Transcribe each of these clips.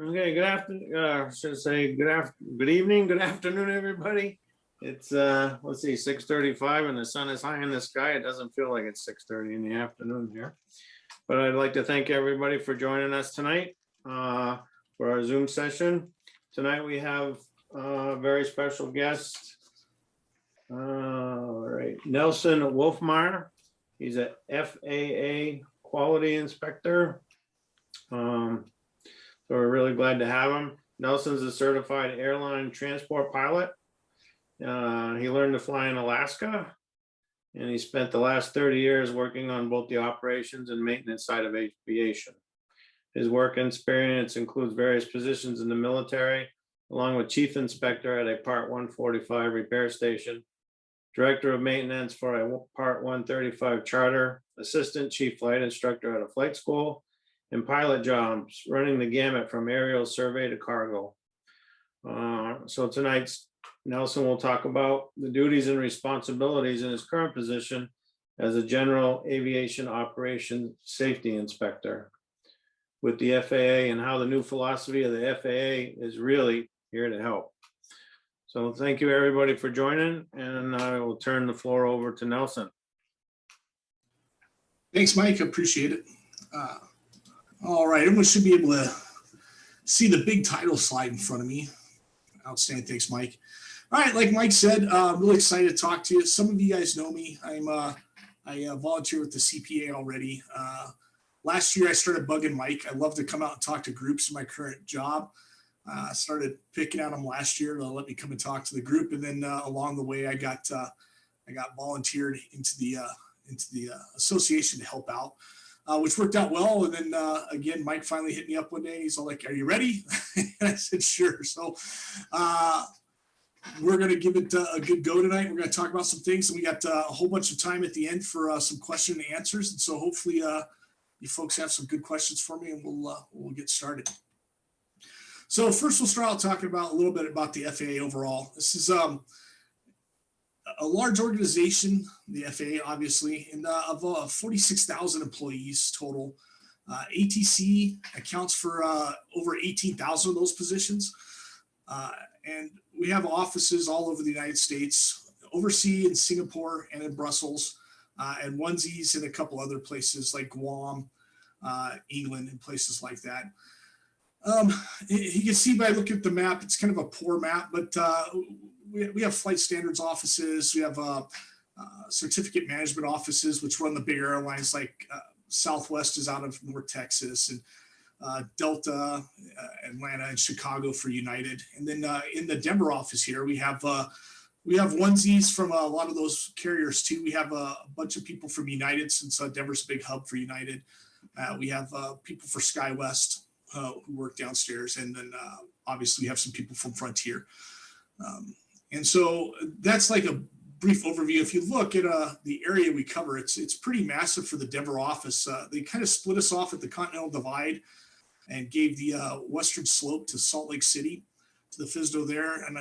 Okay, good afternoon, should say good evening, good afternoon, everybody. It's let's see, 6:35 and the sun is high in the sky. It doesn't feel like it's 6:30 in the afternoon here. But I'd like to thank everybody for joining us tonight for our Zoom session. Tonight we have a very special guest. All right, Nelson Wolfmeier. He's a FAA quality inspector. So we're really glad to have him. Nelson's a certified airline transport pilot. He learned to fly in Alaska, and he spent the last 30 years working on both the operations and maintenance side of aviation. His work experience includes various positions in the military, along with chief inspector at a Part 145 repair station, director of maintenance for a Part 135 charter, assistant chief flight instructor at a flight school, and pilot jobs, running the gamut from aerial survey to cargo. So tonight, Nelson will talk about the duties and responsibilities in his current position as a general aviation operations safety inspector with the FAA, and how the new philosophy of the FAA is really here to help. So thank you, everybody, for joining, and I will turn the floor over to Nelson. Thanks, Mike. I appreciate it. All right, everyone should be able to see the big title slide in front of me. Outstanding. Thanks, Mike. All right, like Mike said, I'm really excited to talk to you. Some of you guys know me. I volunteer with the CPA already. Last year, I started bugging Mike. I love to come out and talk to groups in my current job. I started picking at them last year to let me come and talk to the group, and then along the way, I got volunteered into the association to help out. Which worked out well. And then again, Mike finally hit me up one day. He's all like, "Are you ready?" And I said, "Sure." So we're going to give it a good go tonight. We're going to talk about some things, and we got a whole bunch of time at the end for some question and answers. And so hopefully you folks have some good questions for me, and we'll get started. So first, we'll start out talking about a little bit about the FAA overall. This is a large organization, the FAA, obviously, and of 46,000 employees total. ATC accounts for over 18,000 of those positions. And we have offices all over the United States, overseas in Singapore and in Brussels, and onesies in a couple other places like Guam, England, and places like that. You can see by looking at the map, it's kind of a poor map, but we have flight standards offices. We have certificate management offices, which run the big airlines like Southwest is out of North Texas, and Delta, Atlanta, and Chicago for United. And then in the Denver office here, we have onesies from a lot of those carriers too. We have a bunch of people from United, since Denver's a big hub for United. We have people for SkyWest who work downstairs, and then obviously we have some people from Frontier. And so that's like a brief overview. If you look at the area we cover, it's pretty massive for the Denver office. They kind of split us off at the Continental Divide and gave the western slope to Salt Lake City, to the FSDO there. And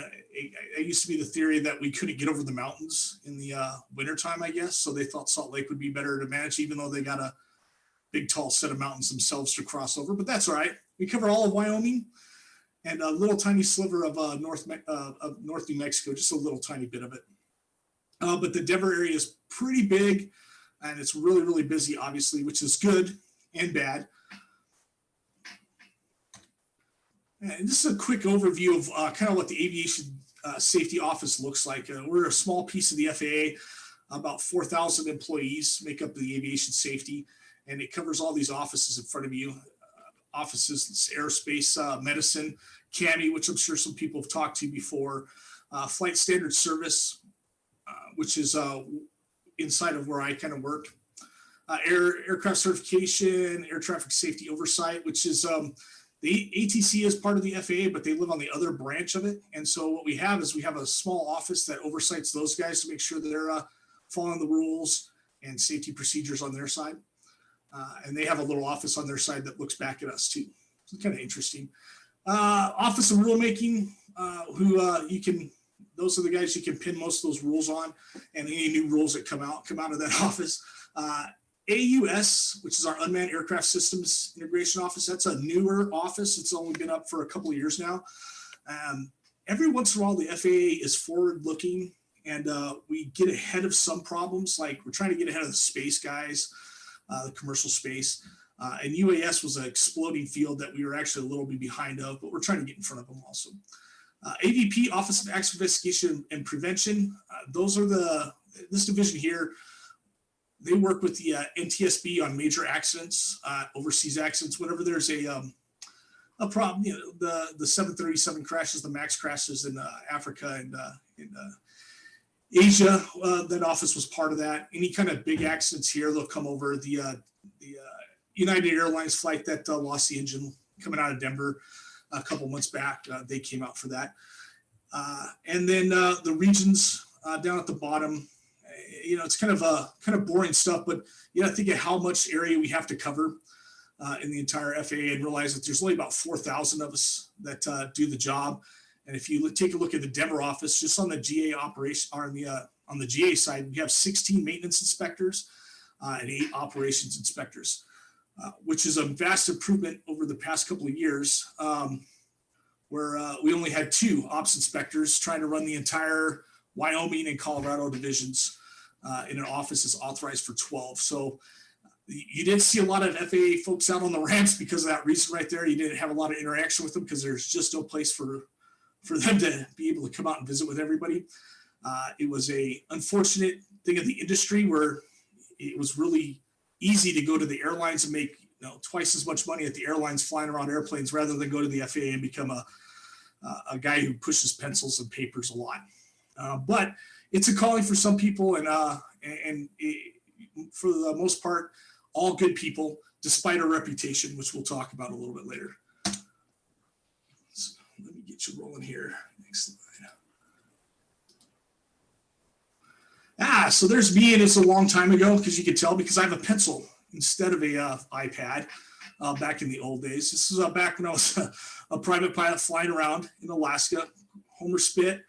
it used to be the theory that we couldn't get over the mountains in the wintertime, I guess. So they thought Salt Lake would be better to manage, even though they got a big, tall set of mountains themselves to cross over. But that's all right. We cover all of Wyoming and a little tiny sliver of North New Mexico, just a little tiny bit of it. But the Denver area is pretty big, and it's really, really busy, obviously, which is good and bad. And this is a quick overview of kind of what the Aviation Safety Office looks like. We're a small piece of the FAA. About 4,000 employees make up the aviation safety, and it covers all these offices in front of you. Offices, aerospace, medicine, CAMI, which I'm sure some people have talked to before, flight standard service, which is inside of where I kind of work, aircraft certification, air traffic safety oversight, which is the ATC is part of the FAA, but they live on the other branch of it. And so what we have is we have a small office that oversights those guys to make sure they're following the rules and safety procedures on their side. And they have a little office on their side that looks back at us too. So it's kind of interesting. Office of Rulemaking, those are the guys you can pin most of those rules on, and any new rules that come out of that office. AUS, which is our Unmanned Aircraft Systems Integration Office, that's a newer office. It's only been up for a couple of years now. Every once in a while, the FAA is forward-looking, and we get ahead of some problems. Like we're trying to get ahead of the space guys, the commercial space. And UAS was an exploding field that we were actually a little bit behind of, but we're trying to get in front of them also. AVP, Office of Accident Investigation and Prevention. Those are this division here. They work with the NTSB on major accidents, overseas accidents. Whenever there's a problem, the 737 crashes, the MAX crashes in Africa and in Asia, that office was part of that. Any kind of big accidents here, they'll come over. The United Airlines flight that lost the engine coming out of Denver a couple months back, they came out for that. And then the regions down at the bottom, it's kind of boring stuff, but you got to think of how much area we have to cover in the entire FAA and realize that there's only about 4,000 of us that do the job. And if you take a look at the Denver office, just on the GA operation, or on the GA side, we have 16 maintenance inspectors and 8 operations inspectors, which is a vast improvement over the past couple of years, where we only had 2 ops inspectors trying to run the entire Wyoming and Colorado divisions in an office that's authorized for 12. So you didn't see a lot of FAA folks out on the ramps because of that reason right there. You didn't have a lot of interaction with them because there's just no place for them to be able to come out and visit with everybody. It was a unfortunate thing of the industry where it was really easy to go to the airlines and make twice as much money at the airlines flying around airplanes rather than go to the FAA and become a guy who pushes pencils and papers a lot. But it's a calling for some people, and for the most part, all good people, despite our reputation, which we'll talk about a little bit later. So let me get you rolling here. Next slide. So there's me, and it's a long time ago, because you can tell because I have a pencil instead of a iPad back in the old days. This is back when I was a private pilot flying around in Alaska, Homer Spit,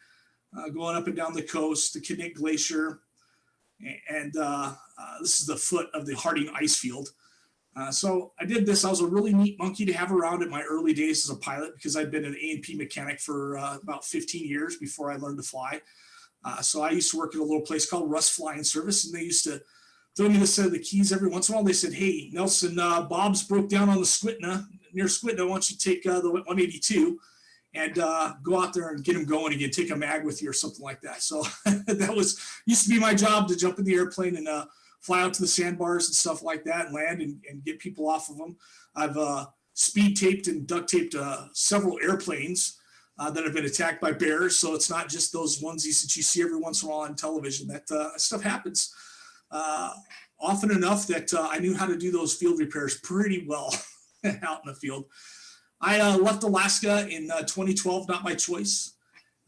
going up and down the coast, the Knik Glacier, and this is the foot of the Harding ice field. So I did this. I was a really neat monkey to have around in my early days as a pilot because I'd been an A&P mechanic for about 15 years before I learned to fly. So I used to work at a little place called Russ Flying Service, and they used to throw me the set of the keys every once in a while. They said, "Hey, Nelson, Bob's broke down on the Squitna, near Squitna. Why don't you take the 182 and go out there and get him going again, take a mag with you," or something like that. So that used to be my job, to jump in the airplane and fly out to the sandbars and stuff like that and land and get people off of them. I've speed taped and duct taped several airplanes that have been attacked by bears. So it's not just those onesies that you see every once in a while on television. That stuff happens often enough that I knew how to do those field repairs pretty well out in the field. I left Alaska in 2012, not by choice.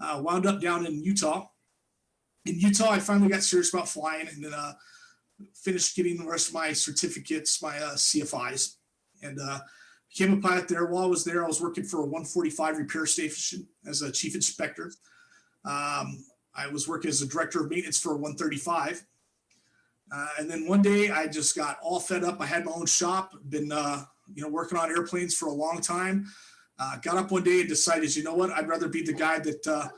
Wound up down in Utah. In Utah, I finally got serious about flying, and then finished getting the rest of my certificates, my CFIs, and became a pilot there. While I was there, I was working for a 145 repair station as a chief inspector. I was working as a director of maintenance for a 135. And then one day I just got all fed up. I had my own shop, been working on airplanes for a long time. Got up one day and decided, you know what, I'd rather be the guy that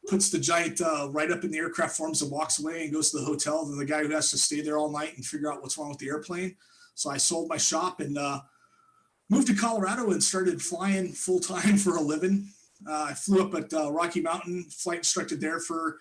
puts the giant write-up in the aircraft forms and walks away and goes to the hotel than the guy who has to stay there all night and figure out what's wrong with the airplane. So I sold my shop and moved to Colorado and started flying full-time for a living. I flew up at Rocky Mountain, flight instructed there for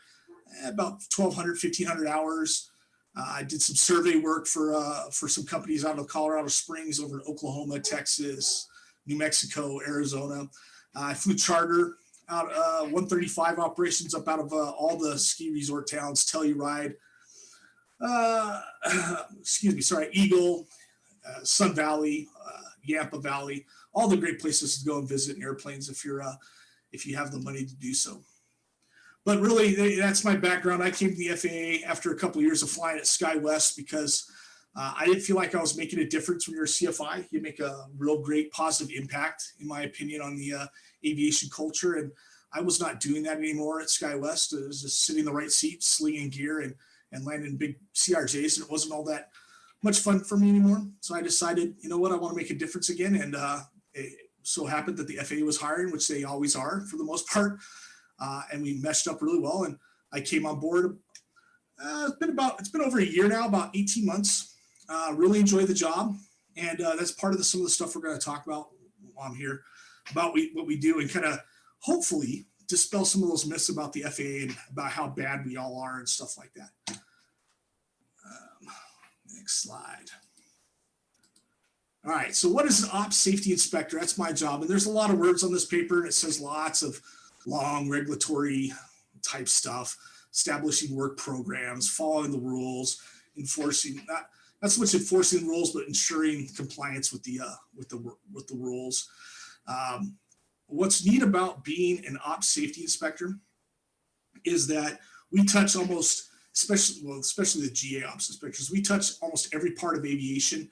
about 1,200, 1,500 hours. I did some survey work for some companies out of Colorado Springs, over in Oklahoma, Texas, New Mexico, Arizona. I flew charter out 135 operations up out of all the ski resort towns, Telluride, Eagle, Sun Valley, Yampa Valley, all the great places to go and visit in airplanes if you have the money to do so. But really, that's my background. I came to the FAA after a couple of years of flying at SkyWest because I didn't feel like I was making a difference when you're a CFI. You make a real great positive impact, in my opinion, on the aviation culture. And I was not doing that anymore at SkyWest. It was just sitting in the right seat, slinging gear and landing big CRJs. And it wasn't all that much fun for me anymore. So I decided, you know what, I want to make a difference again. And it so happened that the FAA was hiring, which they always are for the most part. And we meshed up really well. And I came on board. It's been over a year now, about 18 months. Really enjoy the job. And that's part of some of the stuff we're going to talk about while I'm here, about what we do, and kind of hopefully dispel some of those myths about the FAA and about how bad we all are and stuff like that. Next slide. All right, so what is an ops safety inspector? That's my job. And there's a lot of words on this paper, and it says lots of long regulatory type stuff, establishing work programs, following the rules, enforcing, not so much enforcing rules, but ensuring compliance with the rules. What's neat about being an ops safety inspector is that we touch almost, especially the GA ops inspectors, we touch almost every part of aviation,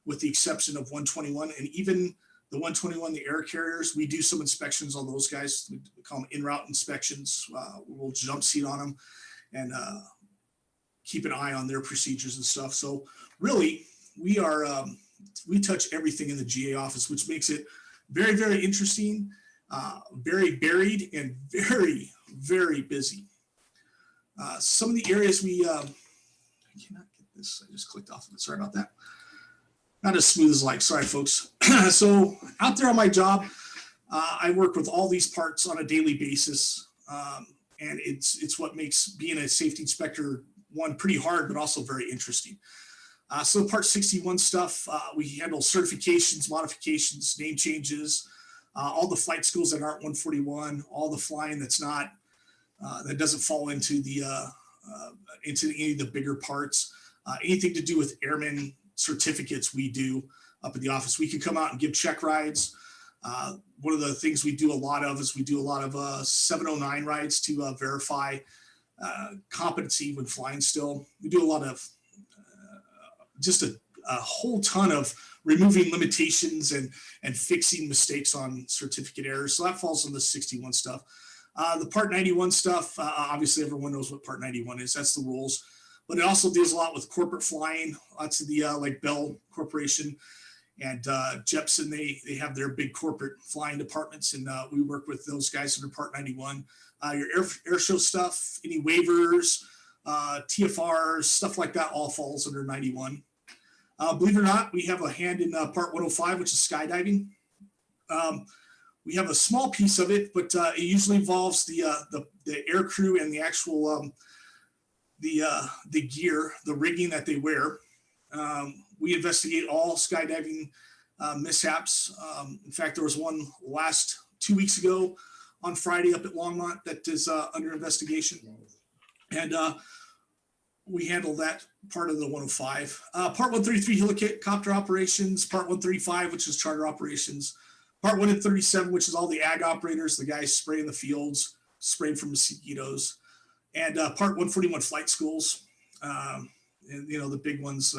with the exception of 121, and even the 121, the air carriers, we do some inspections on those guys. We call them in-route inspections. We'll jump seat on them and keep an eye on their procedures and stuff. So really, we touch everything in the GA office, which makes it very, very interesting, very varied, and very, very busy. Some of the areas I cannot get this. I just clicked off of it. Sorry about that. Not as smooth as like. Sorry, folks. So out there on my job, I work with all these parts on a daily basis, and it's what makes being a safety inspector, one, pretty hard, but also very interesting. So Part 61 stuff, we handle certifications, modifications, name changes, all the flight schools that aren't 141, all the flying that's not, that doesn't fall into any of the bigger parts, anything to do with airmen certificates we do up at the office. We can come out and give check rides. One of the things we do a lot of is 709 rides to verify competency when flying still. We do a lot of just a whole ton of removing limitations and fixing mistakes on certificate errors. So that falls on the 61 stuff. The Part 91 stuff, obviously everyone knows what Part 91 is. That's the rules. But it also deals a lot with corporate flying, lots of the like Bell Corporation and Jepson, they have their big corporate flying departments, and we work with those guys under Part 91. Your air show stuff, any waivers, TFRs, stuff like that all falls under 91. Believe it or not, we have a hand in Part 105, which is skydiving. We have a small piece of it, but it usually involves the air crew and the actual the gear, the rigging that they wear. We investigate all skydiving mishaps. In fact, there was one last 2 weeks ago on Friday up at Longmont that is under investigation. And we handle that part of the 105. Part 133 helicopter operations, Part 135, which is charter operations, Part 137, which is all the ag operators, the guys spraying the fields, spraying for mosquitoes, and Part 141 flight schools. And you know, the big ones,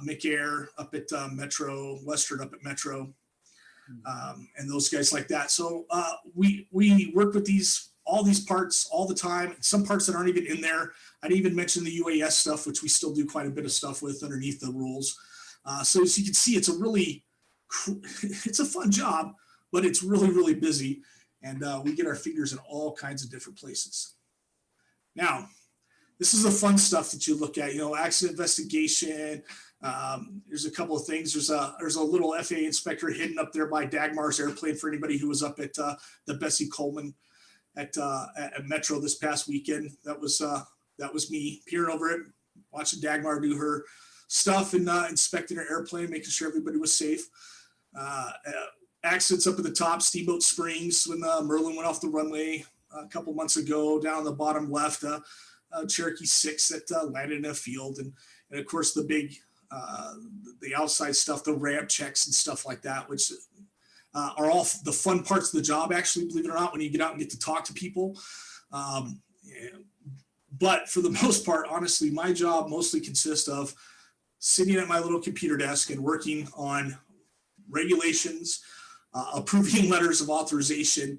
MEI up at Metro, Western up at Metro, and those guys like that. So we work with all these parts all the time. Some parts that aren't even in there. I didn't even mention the UAS stuff, which we still do quite a bit of stuff with underneath the rules. So as you can see, it's a fun job, but it's really, really busy. And we get our fingers in all kinds of different places. Now, this is the fun stuff that you look at, you know, accident investigation. There's a couple of things. There's a little FAA inspector hidden up there by Dagmar's airplane for anybody who was up at the Bessie Coleman at Metro this past weekend. That was me peering over it, watching Dagmar do her stuff and inspecting her airplane, making sure everybody was safe. Accidents up at the top, Steamboat Springs, when Merlin went off the runway a couple months ago. Down on the bottom left, Cherokee 6 that landed in a field, and of course the big the outside stuff, the ramp checks and stuff like that, which are all the fun parts of the job, actually, believe it or not, when you get out and get to talk to people. But for the most part, honestly, my job mostly consists of sitting at my little computer desk and working on regulations, approving letters of authorization,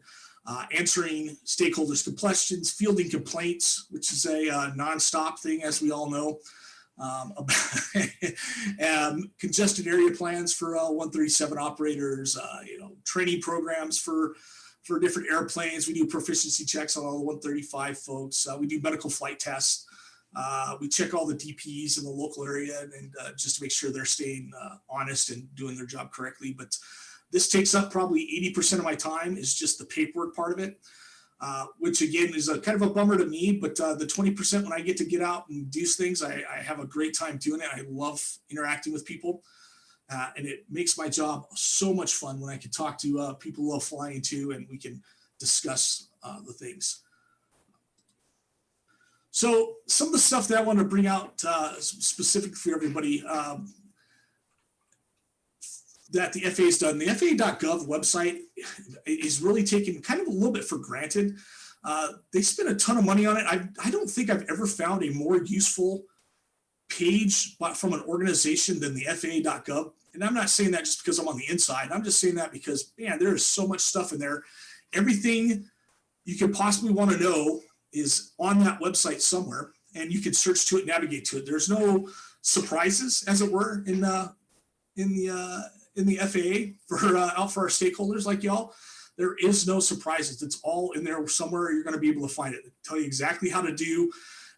answering stakeholders' questions, fielding complaints, which is a nonstop thing, as we all know. congested area plans for 137 operators, training programs for different airplanes. We do proficiency checks on all the 135 folks. We do medical flight tests. We check all the DPs in the local area and just to make sure they're staying honest and doing their job correctly. But this takes up probably 80% of my time is just the paperwork part of it, which again is a kind of a bummer to me. But the 20% when I get to get out and do things, I have a great time doing it. I love interacting with people. And it makes my job so much fun when I can talk to people who love flying too, and we can discuss the things. So some of the stuff that I want to bring out specifically for everybody that the FAA has done. The FAA.gov website is really taken kind of a little bit for granted. They spend a ton of money on it. I don't think I've ever found a more useful page from an organization than the FAA.gov. And I'm not saying that just because I'm on the inside. I'm just saying that because, man, there is so much stuff in there. Everything you could possibly want to know is on that website somewhere, and you can search to it, navigate to it. There's no surprises, as it were, in the FAA for out for our stakeholders like y'all. There is no surprises. It's all in there somewhere. You're going to be able to find it. Tell you exactly how to do.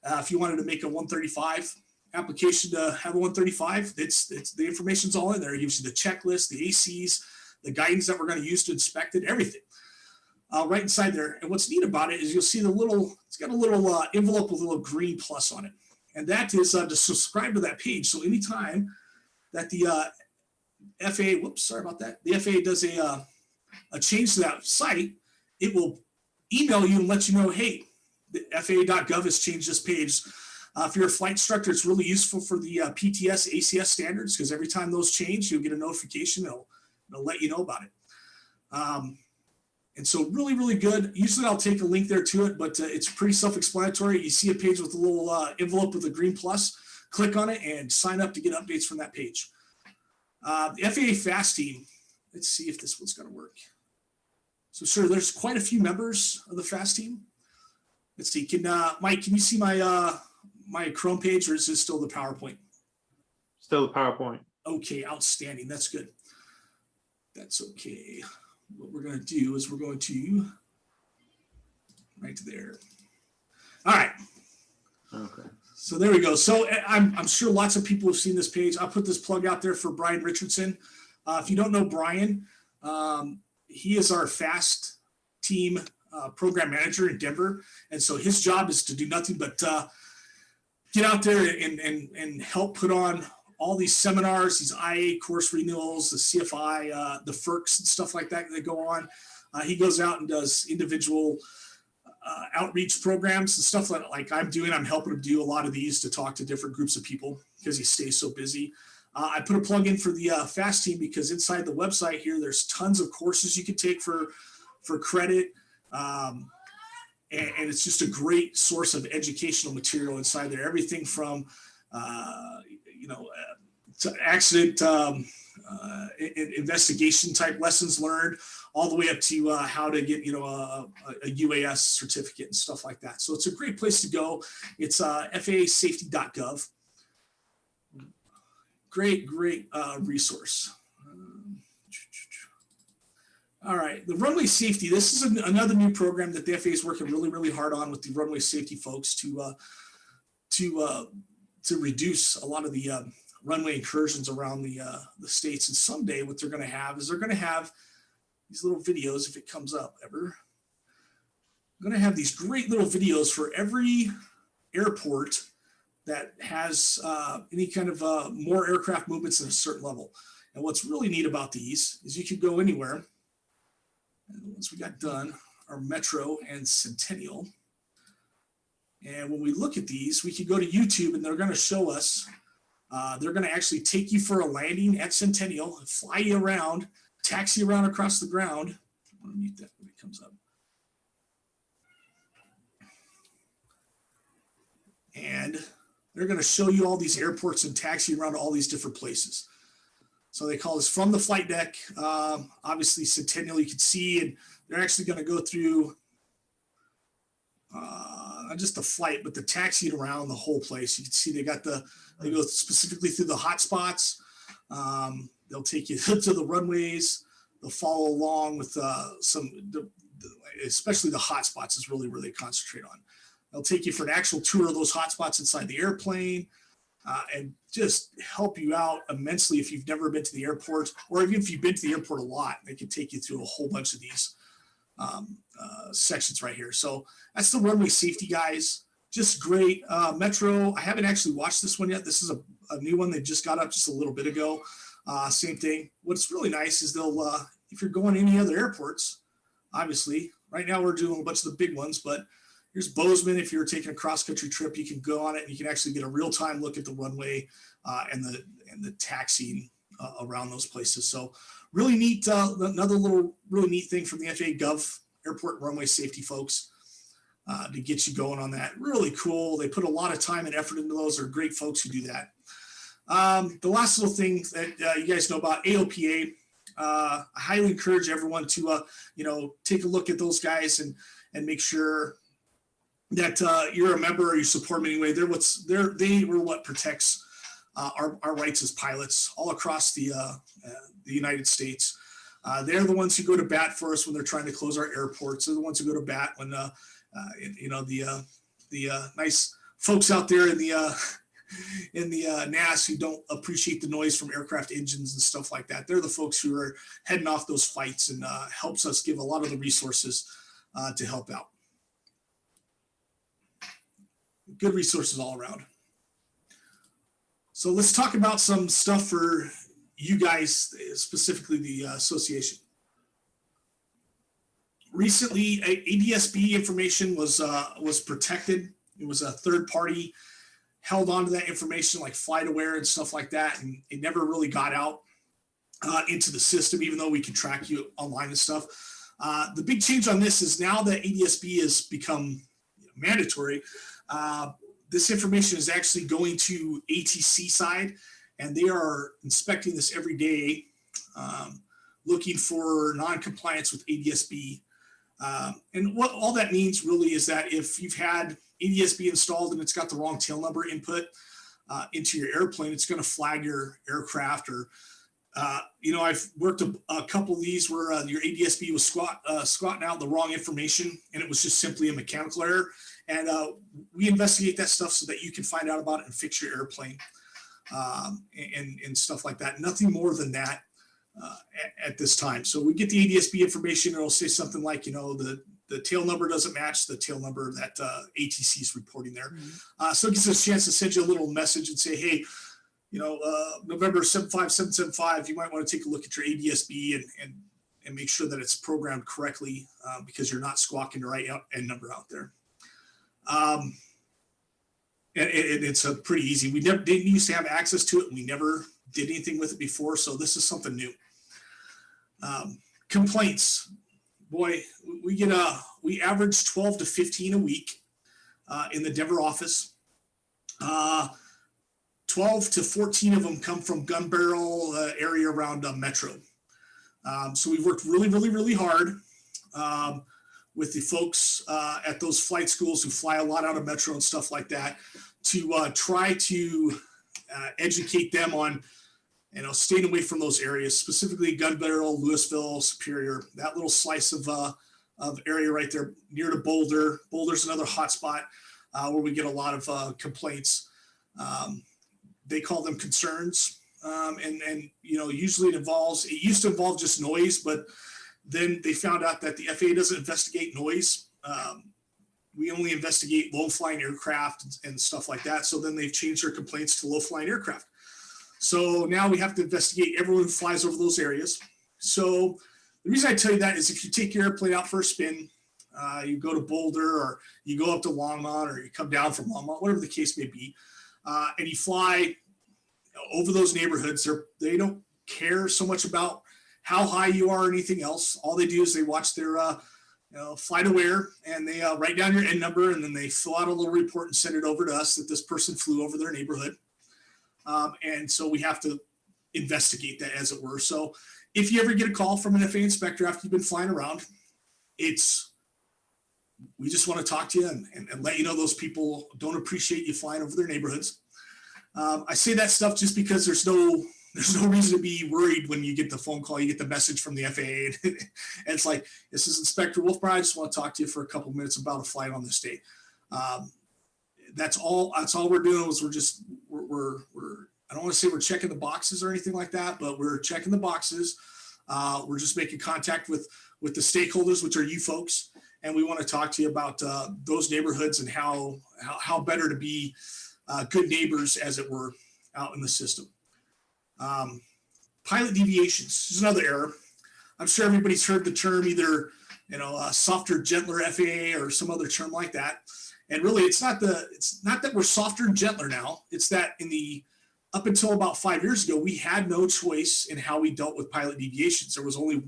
If you wanted to make a 135 application to have a 135, it's the information's all in there. It gives you the checklist, the ACs, the guidance that we're going to use to inspect it, everything. Right inside there. And what's neat about it is you'll see it's got a little envelope with a little green plus on it. And that is to subscribe to that page. So anytime that the FAA, sorry about that, the FAA does a change to that site, it will email you and let you know, hey, the FAA.gov has changed this page. If you're a flight instructor, it's really useful for the PTS, ACS standards, because every time those change, you'll get a notification. It'll let you know about it. And so really, really good. Usually I'll take a link there to it, but it's pretty self-explanatory. You see a page with a little envelope with a green plus, click on it and sign up to get updates from that page. The FAA FAST team, let's see if this one's going to work. So sure, there's quite a few members of the FAST team. Let's see, Mike, can you see my Chrome page, or is this still the PowerPoint? Still the PowerPoint. Okay, outstanding. That's good. That's okay. What we're going to do is we're going to right there. All right. Okay. So there we go. So I'm sure lots of people have seen this page. I'll put this plug out there for Brian Richardson. If you don't know Brian, he is our FAST team program manager in Denver. And so his job is to do nothing but get out there and help put on all these seminars, these IA course renewals, the CFI, the FERCs and stuff like that go on. He goes out and does individual outreach programs and stuff like I'm doing. I'm helping him do a lot of these to talk to different groups of people because he stays so busy. I put a plug in for the FAST team because inside the website here, there's tons of courses you can take for credit. And it's just a great source of educational material inside there. Everything from to accident investigation type lessons learned, all the way up to how to get a UAS certificate and stuff like that. So it's a great place to go. It's FAAsafety.gov. Great resource. All right, the runway safety. This is another new program that the FAA is working really, really hard on with the runway safety folks to reduce a lot of the runway incursions around the states. And someday, what they're going to have is these little videos. If it comes up ever, I'm going to have these great little videos for every airport that has any kind of more aircraft movements at a certain level. And what's really neat about these is you can go anywhere. And the ones we got done are Metro and Centennial. And when we look at these, we can go to YouTube and they're going to show us, they're going to actually take you for a landing at Centennial, fly you around, taxi around across the ground. I want to mute that when it comes up. And they're going to show you all these airports and taxi around all these different places. So they call this from the flight deck. Obviously, Centennial you can see, and they're actually going to go through not just the flight, but the taxiing around the whole place. You can see they got the They go specifically through the hot spots. They'll take you to the runways. They'll follow along with especially the hot spots is really where they concentrate on. They'll take you for an actual tour of those hot spots inside the airplane, and just help you out immensely if you've never been to the airport, or even if you've been to the airport a lot. They can take you through a whole bunch of these sections right here. So that's the runway safety guys. Just great. Metro, I haven't actually watched this one yet. This is a new one. They just got up just a little bit ago. Same thing. What's really nice is they'll, if you're going to any other airports, obviously, right now we're doing a bunch of the big ones, but here's Bozeman. If you're taking a cross-country trip, you can go on it and you can actually get a real-time look at the runway and the taxiing around those places. So really neat. Another little really neat thing from the FAA Gov Airport Runway Safety folks to get you going on that. Really cool. They put a lot of time and effort into those. They're great folks who do that. The last little thing that you guys know about AOPA, I highly encourage everyone to take a look at those guys and make sure that you're a member or you support them anyway. They were what protects our rights as pilots all across the United States. They're the ones who go to bat for us when they're trying to close our airports. They're the ones who go to bat when the nice folks out there in the NAS who don't appreciate the noise from aircraft engines and stuff like that. They're the folks who are heading off those fights and helps us give a lot of the resources to help out. Good resources all around. So let's talk about some stuff for you guys, specifically the association. Recently, ADS-B information was protected. It was a third party held onto that information like FlightAware and stuff like that, and it never really got out into the system, even though we can track you online and stuff. The big change on this is now that ADS-B has become mandatory, this information is actually going to ATC side, and they are inspecting this every day, looking for non-compliance with ADS-B. And what all that means really is that if you've had ADS-B installed and it's got the wrong tail number input into your airplane, it's going to flag your aircraft. Or I've worked a couple of these where your ADS-B was squatting out the wrong information, and it was just simply a mechanical error. And we investigate that stuff so that you can find out about it and fix your airplane and stuff like that. Nothing more than that at this time. So we get the ADS-B information. It'll say something like, the tail number doesn't match the tail number that ATC is reporting there. Mm-hmm. So it gives us a chance to send you a little message and say, hey, November 75775, you might want to take a look at your ADS-B and make sure that it's programmed correctly because you're not squawking the right end number out there. And it's pretty easy. We didn't used to have access to it, and we never did anything with it before, so this is something new. Complaints. Boy, we average 12 to 15 a week in the Denver office. 12 to 14 of them come from gun barrel area around Metro. So we've worked really, really, really hard with the folks at those flight schools who fly a lot out of Metro and stuff like that to try to educate them on, staying away from those areas, specifically gun barrel, Louisville, Superior, that little slice of area right there near to Boulder. Boulder's another hot spot where we get a lot of complaints. They call them concerns. And usually it used to involve just noise, but then they found out that the FAA doesn't investigate noise. We only investigate low-flying aircraft and stuff like that. So then they've changed their complaints to low-flying aircraft. So now we have to investigate everyone who flies over those areas. So the reason I tell you that is if you take your airplane out for a spin, you go to Boulder or you go up to Longmont or you come down from Longmont, whatever the case may be, and you fly over those neighborhoods, they don't care so much about how high you are or anything else. All they do is they watch their FlightAware, and they write down your N number, and then they fill out a little report and send it over to us that this person flew over their neighborhood. And so we have to investigate that, as it were. So if you ever get a call from an FAA inspector after you've been flying around, we just want to talk to you and let you know those people don't appreciate you flying over their neighborhoods. I say that stuff just because there's no reason to be worried when you get the phone call, you get the message from the FAA, and it's like, this is Inspector Wolfmeier. I just want to talk to you for a couple minutes about a flight on this day. That's all we're doing is we're I don't want to say we're checking the boxes or anything like that, but we're checking the boxes. We're just making contact with the stakeholders, which are you folks, and we want to talk to you about those neighborhoods and how better to be good neighbors, as it were, out in the system. Pilot deviations is another error. I'm sure everybody's heard the term either, softer, gentler FAA or some other term like that. And really, it's not that we're softer and gentler now. It's that up until about 5 years ago, we had no choice in how we dealt with pilot deviations. There was only,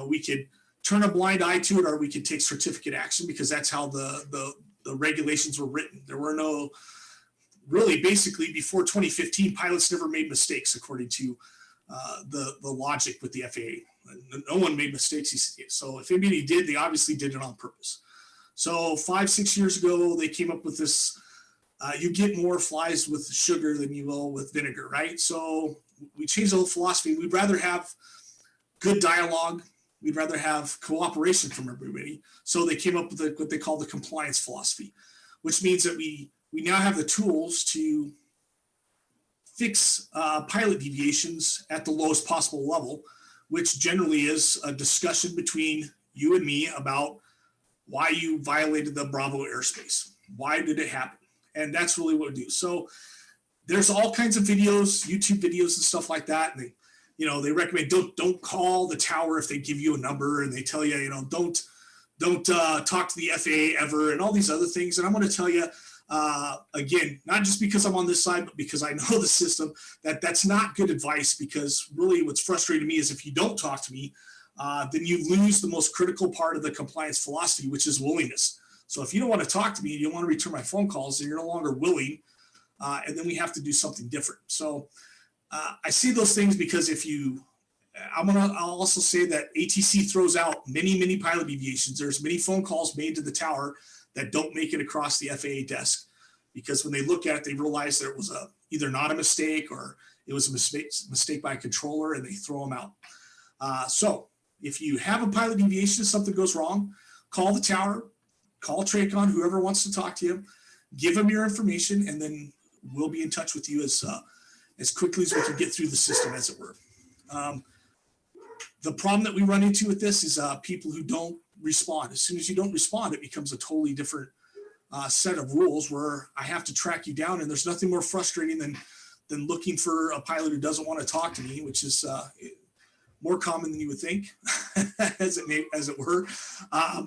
we could turn a blind eye to it, or we could take certificate action, because that's how the regulations were written. There were no, really, basically before 2015, pilots never made mistakes according to the logic with the FAA. No one made mistakes. So if anybody did, they obviously did it on purpose. So 5-6 years ago, they came up with this, you get more flies with sugar than you will with vinegar, right? So we changed the whole philosophy. We'd rather have good dialogue. We'd rather have cooperation from everybody. So they came up with what they call the compliance philosophy, which means that we now have the tools to fix pilot deviations at the lowest possible level, which generally is a discussion between you and me about why you violated the Bravo airspace. Why did it happen? And that's really what we do. So there's all kinds of videos, YouTube videos and stuff like that. And they recommend don't call the tower if they give you a number, and they tell you, don't talk to the FAA ever, and all these other things. And I'm going to tell you, again, not just because I'm on this side, but because I know the system, that's not good advice, because really what's frustrating me is if you don't talk to me, then you lose the most critical part of the compliance philosophy, which is willingness. So if you don't want to talk to me, you don't want to return my phone calls, then you're no longer willing, and then we have to do something different. So I see those things because I'll also say that ATC throws out many pilot deviations. There's many phone calls made to the tower that don't make it across the FAA desk, because when they look at it, they realize that it was either not a mistake, or it was a mistake by a controller, and they throw them out. So if you have a pilot deviation, something goes wrong, call the tower, call TRACON, whoever wants to talk to you, give them your information, and then we'll be in touch with you as quickly as we can get through the system, as it were. The problem that we run into with this is people who don't respond. As soon as you don't respond, it becomes a totally different set of rules where I have to track you down, and there's nothing more frustrating than looking for a pilot who doesn't want to talk to me, which is more common than you would think, as it were,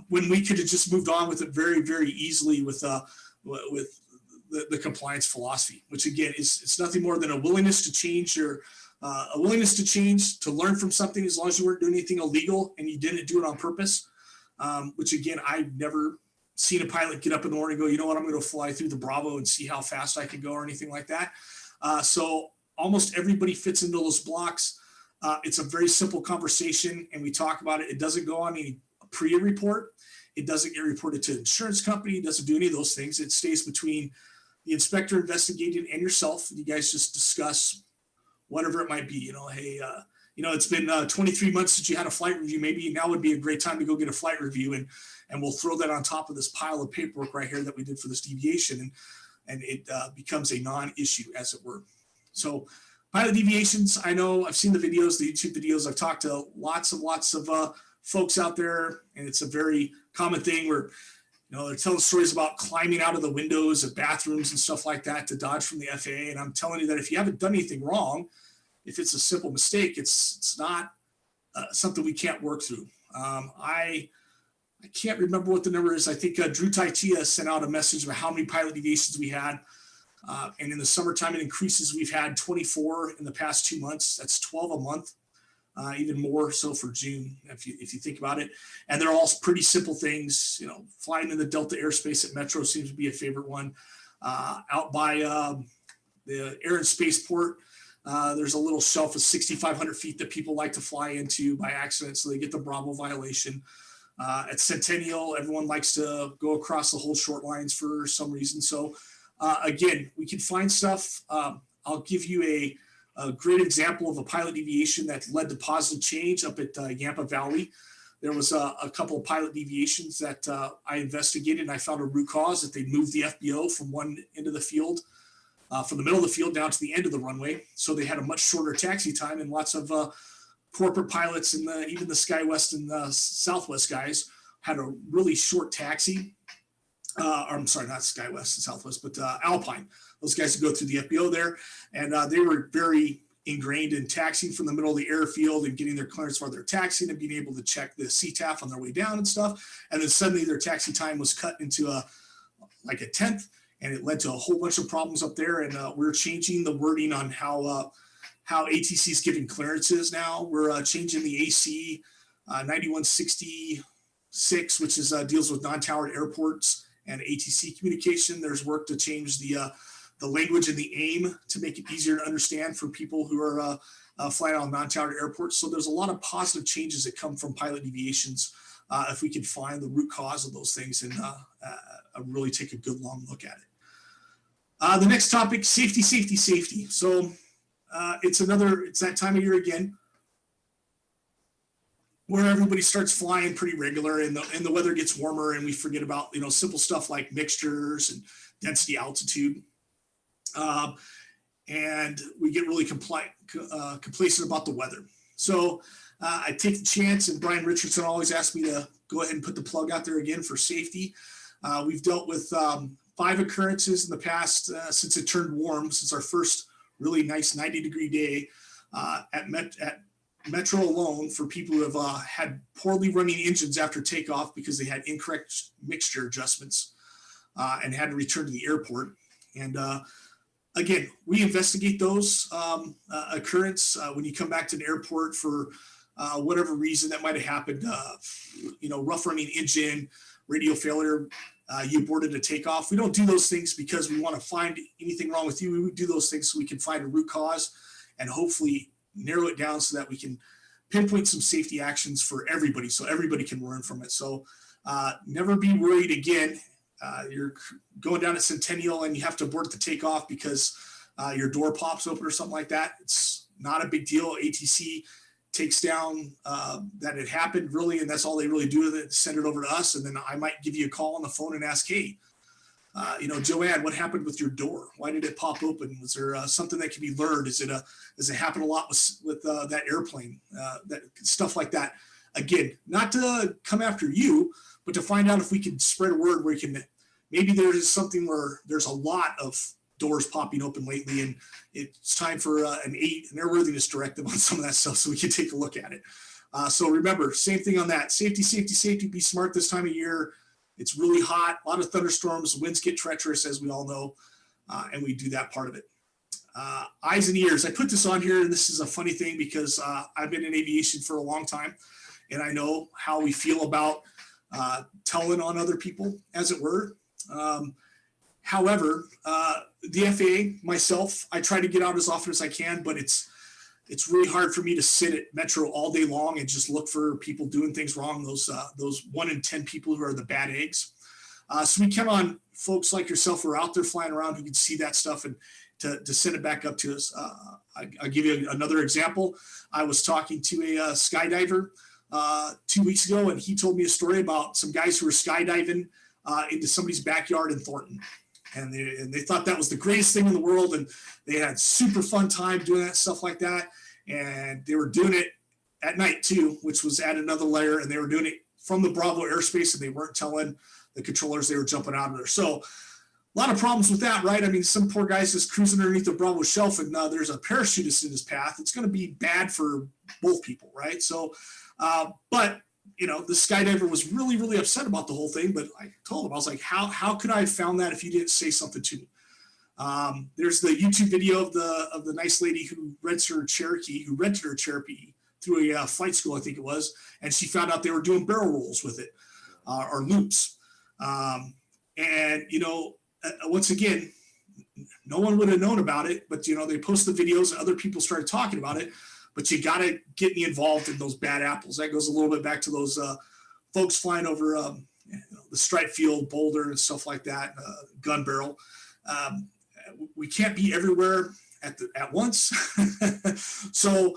when we could have just moved on with it very easily with the compliance philosophy, which again it's nothing more than a willingness to change to learn from something, as long as you weren't doing anything illegal and you didn't do it on purpose. Which again, I've never seen a pilot get up in the morning and go, you know what, I'm going to fly through the Bravo and see how fast I can go, or anything like that. So almost everybody fits into those blocks. It's a very simple conversation, and we talk about it. It doesn't go on any PREA report. It doesn't get reported to an insurance company. It doesn't do any of those things. It stays between the inspector investigating and yourself. You guys just discuss whatever it might be. Hey, it's been 23 months since you had a flight review. Maybe now would be a great time to go get a flight review, and we'll throw that on top of this pile of paperwork right here that we did for this deviation, and it becomes a non-issue, as it were. So pilot deviations, I know I've seen the videos, the YouTube videos. I've talked to lots of folks out there, and it's a very common thing where they're telling stories about climbing out of the windows of bathrooms and stuff like that to dodge from the FAA. And I'm telling you that if you haven't done anything wrong, if it's a simple mistake, it's not something we can't work through. I can't remember what the number is. I think Drew Taitia sent out a message about how many pilot deviations we had. And in the summertime, it increases. We've had 24 in the past 2 months. That's 12 a month, even more so for June, if you think about it. And they're all pretty simple things. Flying in the Delta airspace at Metro seems to be a favorite one. Out by the Air and Spaceport, there's a little shelf of 6,500 feet that people like to fly into by accident, so they get the Bravo violation. At Centennial, everyone likes to go across the whole short lines for some reason. So Again, we can find stuff. I'll give you a great example of a pilot deviation that led to positive change up at Yampa Valley. There was a couple of pilot deviations that I investigated, and I found a root cause that they moved the FBO from one end of the field, from the middle of the field down to the end of the runway. So they had a much shorter taxi time, and lots of corporate pilots and even the SkyWest and the Southwest guys had a really short taxi. I'm sorry, not SkyWest and Southwest, but Alpine. Those guys would go through the FBO there, and they were very ingrained in taxiing from the middle of the airfield and getting their clearance while they're taxiing and being able to check the CTAF on their way down and stuff. And then suddenly their taxi time was cut into like a 10th, and it led to a whole bunch of problems up there. And we're changing the wording on how ATC is giving clearances now. We're changing the AC 9166, which is deals with non-towered airports and ATC communication. There's work to change the language and the aim to make it easier to understand for people who are flying on non-towered airports. So there's a lot of positive changes that come from pilot deviations if we can find the root cause of those things and really take a good long look at it. The next topic, safety, safety, safety. So it's that time of year again where everybody starts flying pretty regular, and the weather gets warmer, and we forget about simple stuff like mixtures and density, altitude. And we get really complacent about the weather. So I take the chance, and Brian Richardson always asked me to go ahead and put the plug out there again for safety. We've dealt with 5 occurrences in the past since it turned warm, since our first really nice 90-degree day at Metro alone, for people who have had poorly running engines after takeoff because they had incorrect mixture adjustments and had to return to the airport. And again, we investigate those occurrence when you come back to an airport for whatever reason that might have happened. Rough running engine, radio failure, you aborted a takeoff. We don't do those things because we want to find anything wrong with you. We do those things so we can find a root cause and hopefully narrow it down so that we can pinpoint some safety actions for everybody so everybody can learn from it. So never be worried again. You're going down at Centennial and you have to abort the takeoff because your door pops open or something like that. It's not a big deal. ATC takes down that it happened really, and that's all they really do with it. Send it over to us, and then I might give you a call on the phone and ask, hey, Joanne, what happened with your door? Why did it pop open? Was there something that can be learned? Does it happen a lot with that airplane? That stuff like that. Again, not to come after you, but to find out if we can spread a word where maybe there is something where there's a lot of doors popping open lately, and it's time for an airworthiness directive on some of that stuff so we can take a look at it. So remember, same thing on that. Safety, safety, safety. Be smart this time of year. It's really hot, a lot of thunderstorms, winds get treacherous, as we all know, and we do that part of it. Eyes and ears. I put this on here, and this is a funny thing because I've been in aviation for a long time, and I know how we feel about telling on other people, as it were. However, the FAA, myself, I try to get out as often as I can, but it's really hard for me to sit at Metro all day long and just look for people doing things wrong. Those 1 in 10 people who are the bad eggs. So we count on folks like yourself who are out there flying around who can see that stuff and to send it back up to us. I'll give you another example. I was talking to a skydiver 2 weeks ago, and he told me a story about some guys who were skydiving into somebody's backyard in Thornton. And they thought that was the greatest thing in the world, and they had super fun time doing that stuff like that. And they were doing it at night too, which was at another layer, and they were doing it from the Bravo airspace, and they weren't telling the controllers they were jumping out of there. So a lot of problems with that, right? I mean, some poor guy's just cruising underneath the Bravo shelf, and there's a parachutist in his path. It's going to be bad for both people, right? So, but the skydiver was really, really upset about the whole thing, but I told him, I was like, how could I have found that if you didn't say something to me? There's the YouTube video of the nice lady who rented her Cherokee through a flight school, I think it was, and she found out they were doing barrel rolls with it, or loops. Once again, no one would have known about it, but they posted the videos and other people started talking about it. But you got to get me involved in those bad apples. That goes a little bit back to those folks flying over the Stripe Field, Boulder, and stuff like that, gun barrel. we can't be everywhere at once. So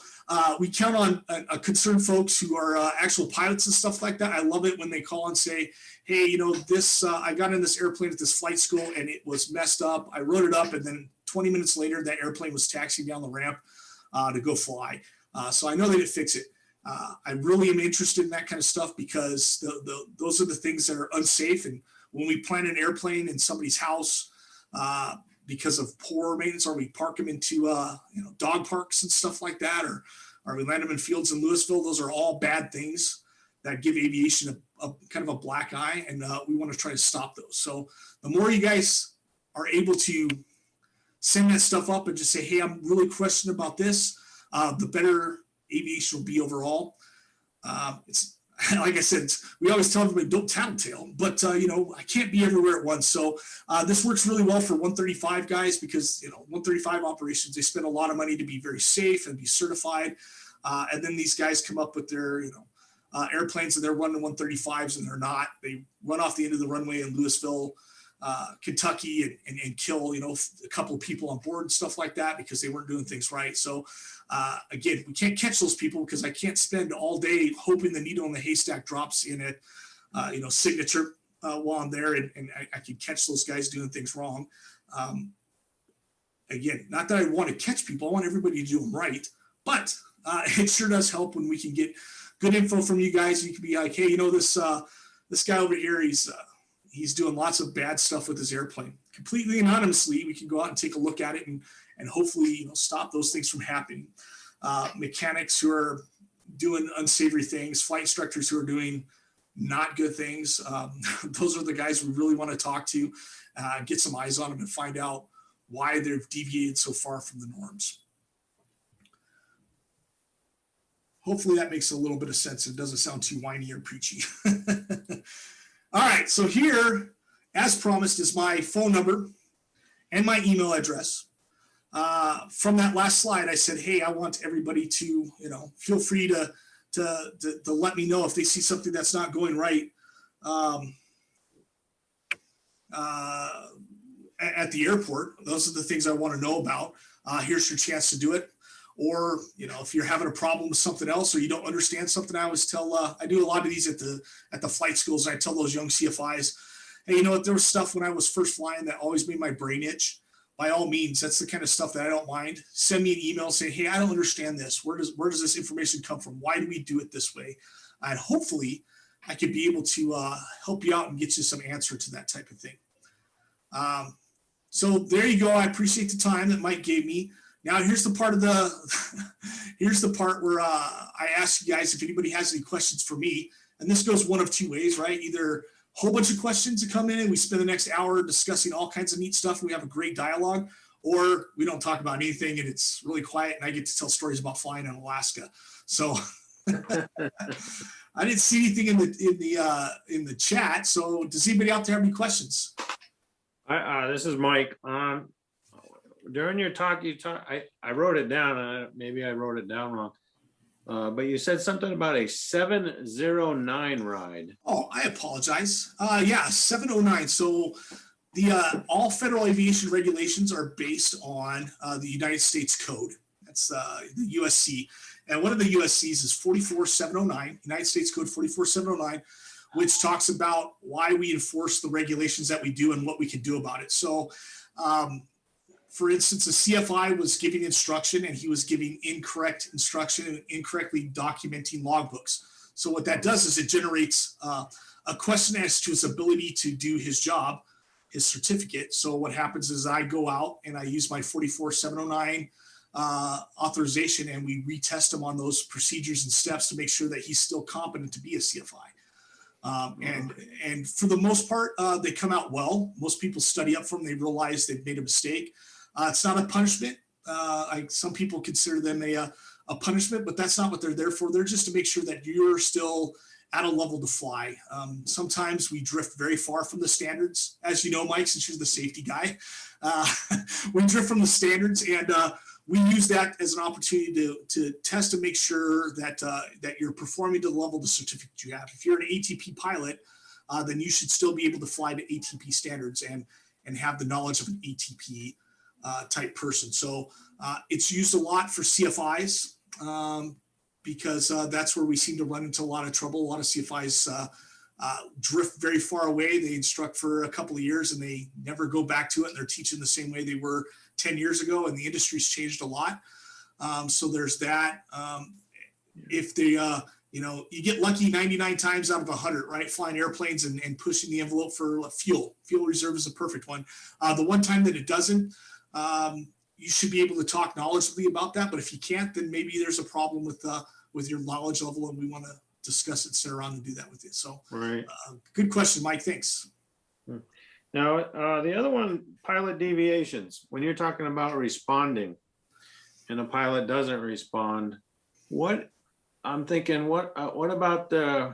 we count on concerned folks who are actual pilots and stuff like that. I love it when they call and say, hey, you know, this, I got in this airplane at this flight school and it was messed up. I wrote it up, and then 20 minutes later, that airplane was taxiing down the ramp to go fly. So I know they didn't fix it. I really am interested in that kind of stuff because those are the things that are unsafe. And when we plant an airplane in somebody's house because of poor maintenance, or we park them into you know, dog parks and stuff like that, or we land them in fields in Louisville, those are all bad things that give aviation a kind of a black eye, and we want to try to stop those. So the more you guys are able to send that stuff up and just say, hey, I'm really questioning about this, the better aviation will be overall. It's like I said, we always tell everybody don't tattletale, but you know, I can't be everywhere at once. So this works really well for 135 guys because, you know, 135 operations, they spend a lot of money to be very safe and be certified. And then these guys come up with their, you know, airplanes, and they're running 135s and they're not. They run off the end of the runway in Louisville, Kentucky, and kill, you know, a couple of people on board and stuff like that because they weren't doing things right. So again, we can't catch those people because I can't spend all day hoping the needle in the haystack drops in at, you know, signature while I'm there, and I can catch those guys doing things wrong. Again, not that I want to catch people, I want everybody to do them right, but it sure does help when we can get good info from you guys. You can be like, hey, you know, this guy over here, he's doing lots of bad stuff with his airplane. Completely anonymously, we can go out and take a look at it and hopefully, you know, stop those things from happening. Mechanics who are doing unsavory things, flight instructors who are doing not good things. Those are the guys we really want to talk to, get some eyes on them and find out why they've deviated so far from the norms. Hopefully that makes a little bit of sense. It doesn't sound too whiny or preachy. All right, so here, as promised, is my phone number and my email address. From that last slide, I said, hey, I want everybody to, you know, feel free to let me know if they see something that's not going right at the airport. Those are the things I want to know about. Here's your chance to do it. Or, you know, if you're having a problem with something else or you don't understand something, I always tell, I do a lot of these at the flight schools. And I tell those young CFIs, hey, you know what, there was stuff when I was first flying that always made my brain itch. By all means, that's the kind of stuff that I don't mind. Send me an email saying, hey, I don't understand this. Where does this information come from? Why do we do it this way? And hopefully I could be able to help you out and get you some answer to that type of thing. So there you go. I appreciate the time that Mike gave me. Now here's the part where I ask you guys if anybody has any questions for me. And this goes one of two ways, right? Either a whole bunch of questions to come in and we spend the next hour discussing all kinds of neat stuff and we have a great dialogue, or we don't talk about anything and it's really quiet and I get to tell stories about flying in Alaska. So I didn't see anything in the chat. So does anybody out there have any questions? This is Mike. During your talk, I wrote it down. Maybe I wrote it down wrong. But you said something about a 709 ride. Oh, I apologize. Yeah, 709. So the all federal aviation regulations are based on the United States Code. That's the USC. And one of the USCs is 44709, United States Code 44709, which talks about why we enforce the regulations that we do and what we can do about it. So, for instance, a CFI was giving instruction and he was giving incorrect instruction and incorrectly documenting logbooks. So what that does is it generates a question as to his ability to do his job, his certificate. So what happens is I go out and I use my 44709 authorization and we retest him on those procedures and steps to make sure that he's still competent to be a CFI. And for the most part, they come out well. Most people study up for them. They realize they've made a mistake. It's not a punishment. Some people consider them a punishment, but that's not what they're there for. They're just to make sure that you're still at a level to fly. Sometimes we drift very far from the standards. As you know, Mike, since you're the safety guy, we drift from the standards, and we use that as an opportunity to test and make sure that that you're performing to the level of the certificate you have. If you're an ATP pilot, then you should still be able to fly to ATP standards. And and have the knowledge of an ATP type person. So it's used a lot for CFIs because that's where we seem to run into a lot of trouble. A lot of CFIs drift very far away. They instruct for a couple of years and they never go back to it. And they're teaching the same way they were 10 years ago, and the industry's changed a lot. So there's that. If they, you get lucky 99 times out of 100, right? Flying airplanes and pushing the envelope for fuel. Fuel reserve is a perfect one. The one time that it doesn't, you should be able to talk knowledgeably about that. But if you can't, then maybe there's a problem with your knowledge level, and we want to discuss it, sit around and do that with you. So, Right. Good question, Mike. Thanks. Now, the other one, pilot deviations. When you're talking about responding and a pilot doesn't respond, what about the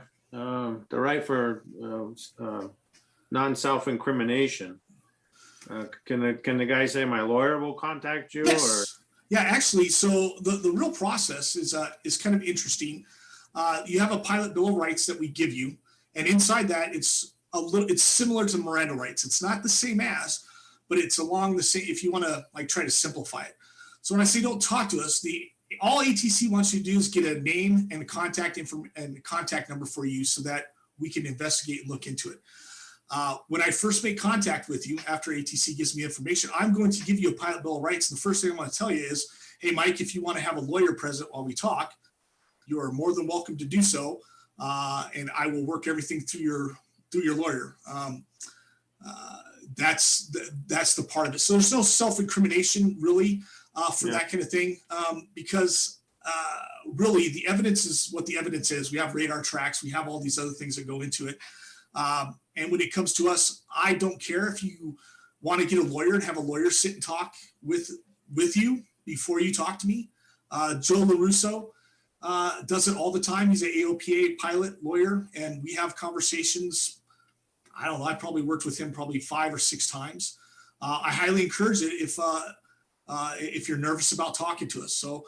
right for non-self-incrimination? Can the guy say, my lawyer will contact you? Yes. Or? Yeah, actually, so the real process is kind of interesting. You have a pilot bill of rights that we give you, and inside that it's similar to Miranda rights. It's not the same as, but it's along the same, if you want to like try to simplify it. So when I say don't talk to us, all ATC wants you to do is get a name and contact number for you so that we can investigate and look into it. When I first make contact with you after ATC gives me information, I'm going to give you a pilot bill of rights. And the first thing I want to tell you is, hey, Mike, if you want to have a lawyer present while we talk, you are more than welcome to do so. And I will work everything through your lawyer. That's the part of it. So there's no self-incrimination really for that kind of thing, because really the evidence is what the evidence is. We have radar tracks. We have all these other things that go into it. And when it comes to us, I don't care if you want to get a lawyer and have a lawyer sit and talk with you before you talk to me. Joe LaRusso does it all the time. He's an AOPA pilot lawyer, and we have conversations. I don't know, I probably worked with him probably 5 or 6 times. I highly encourage it if you're nervous about talking to us. So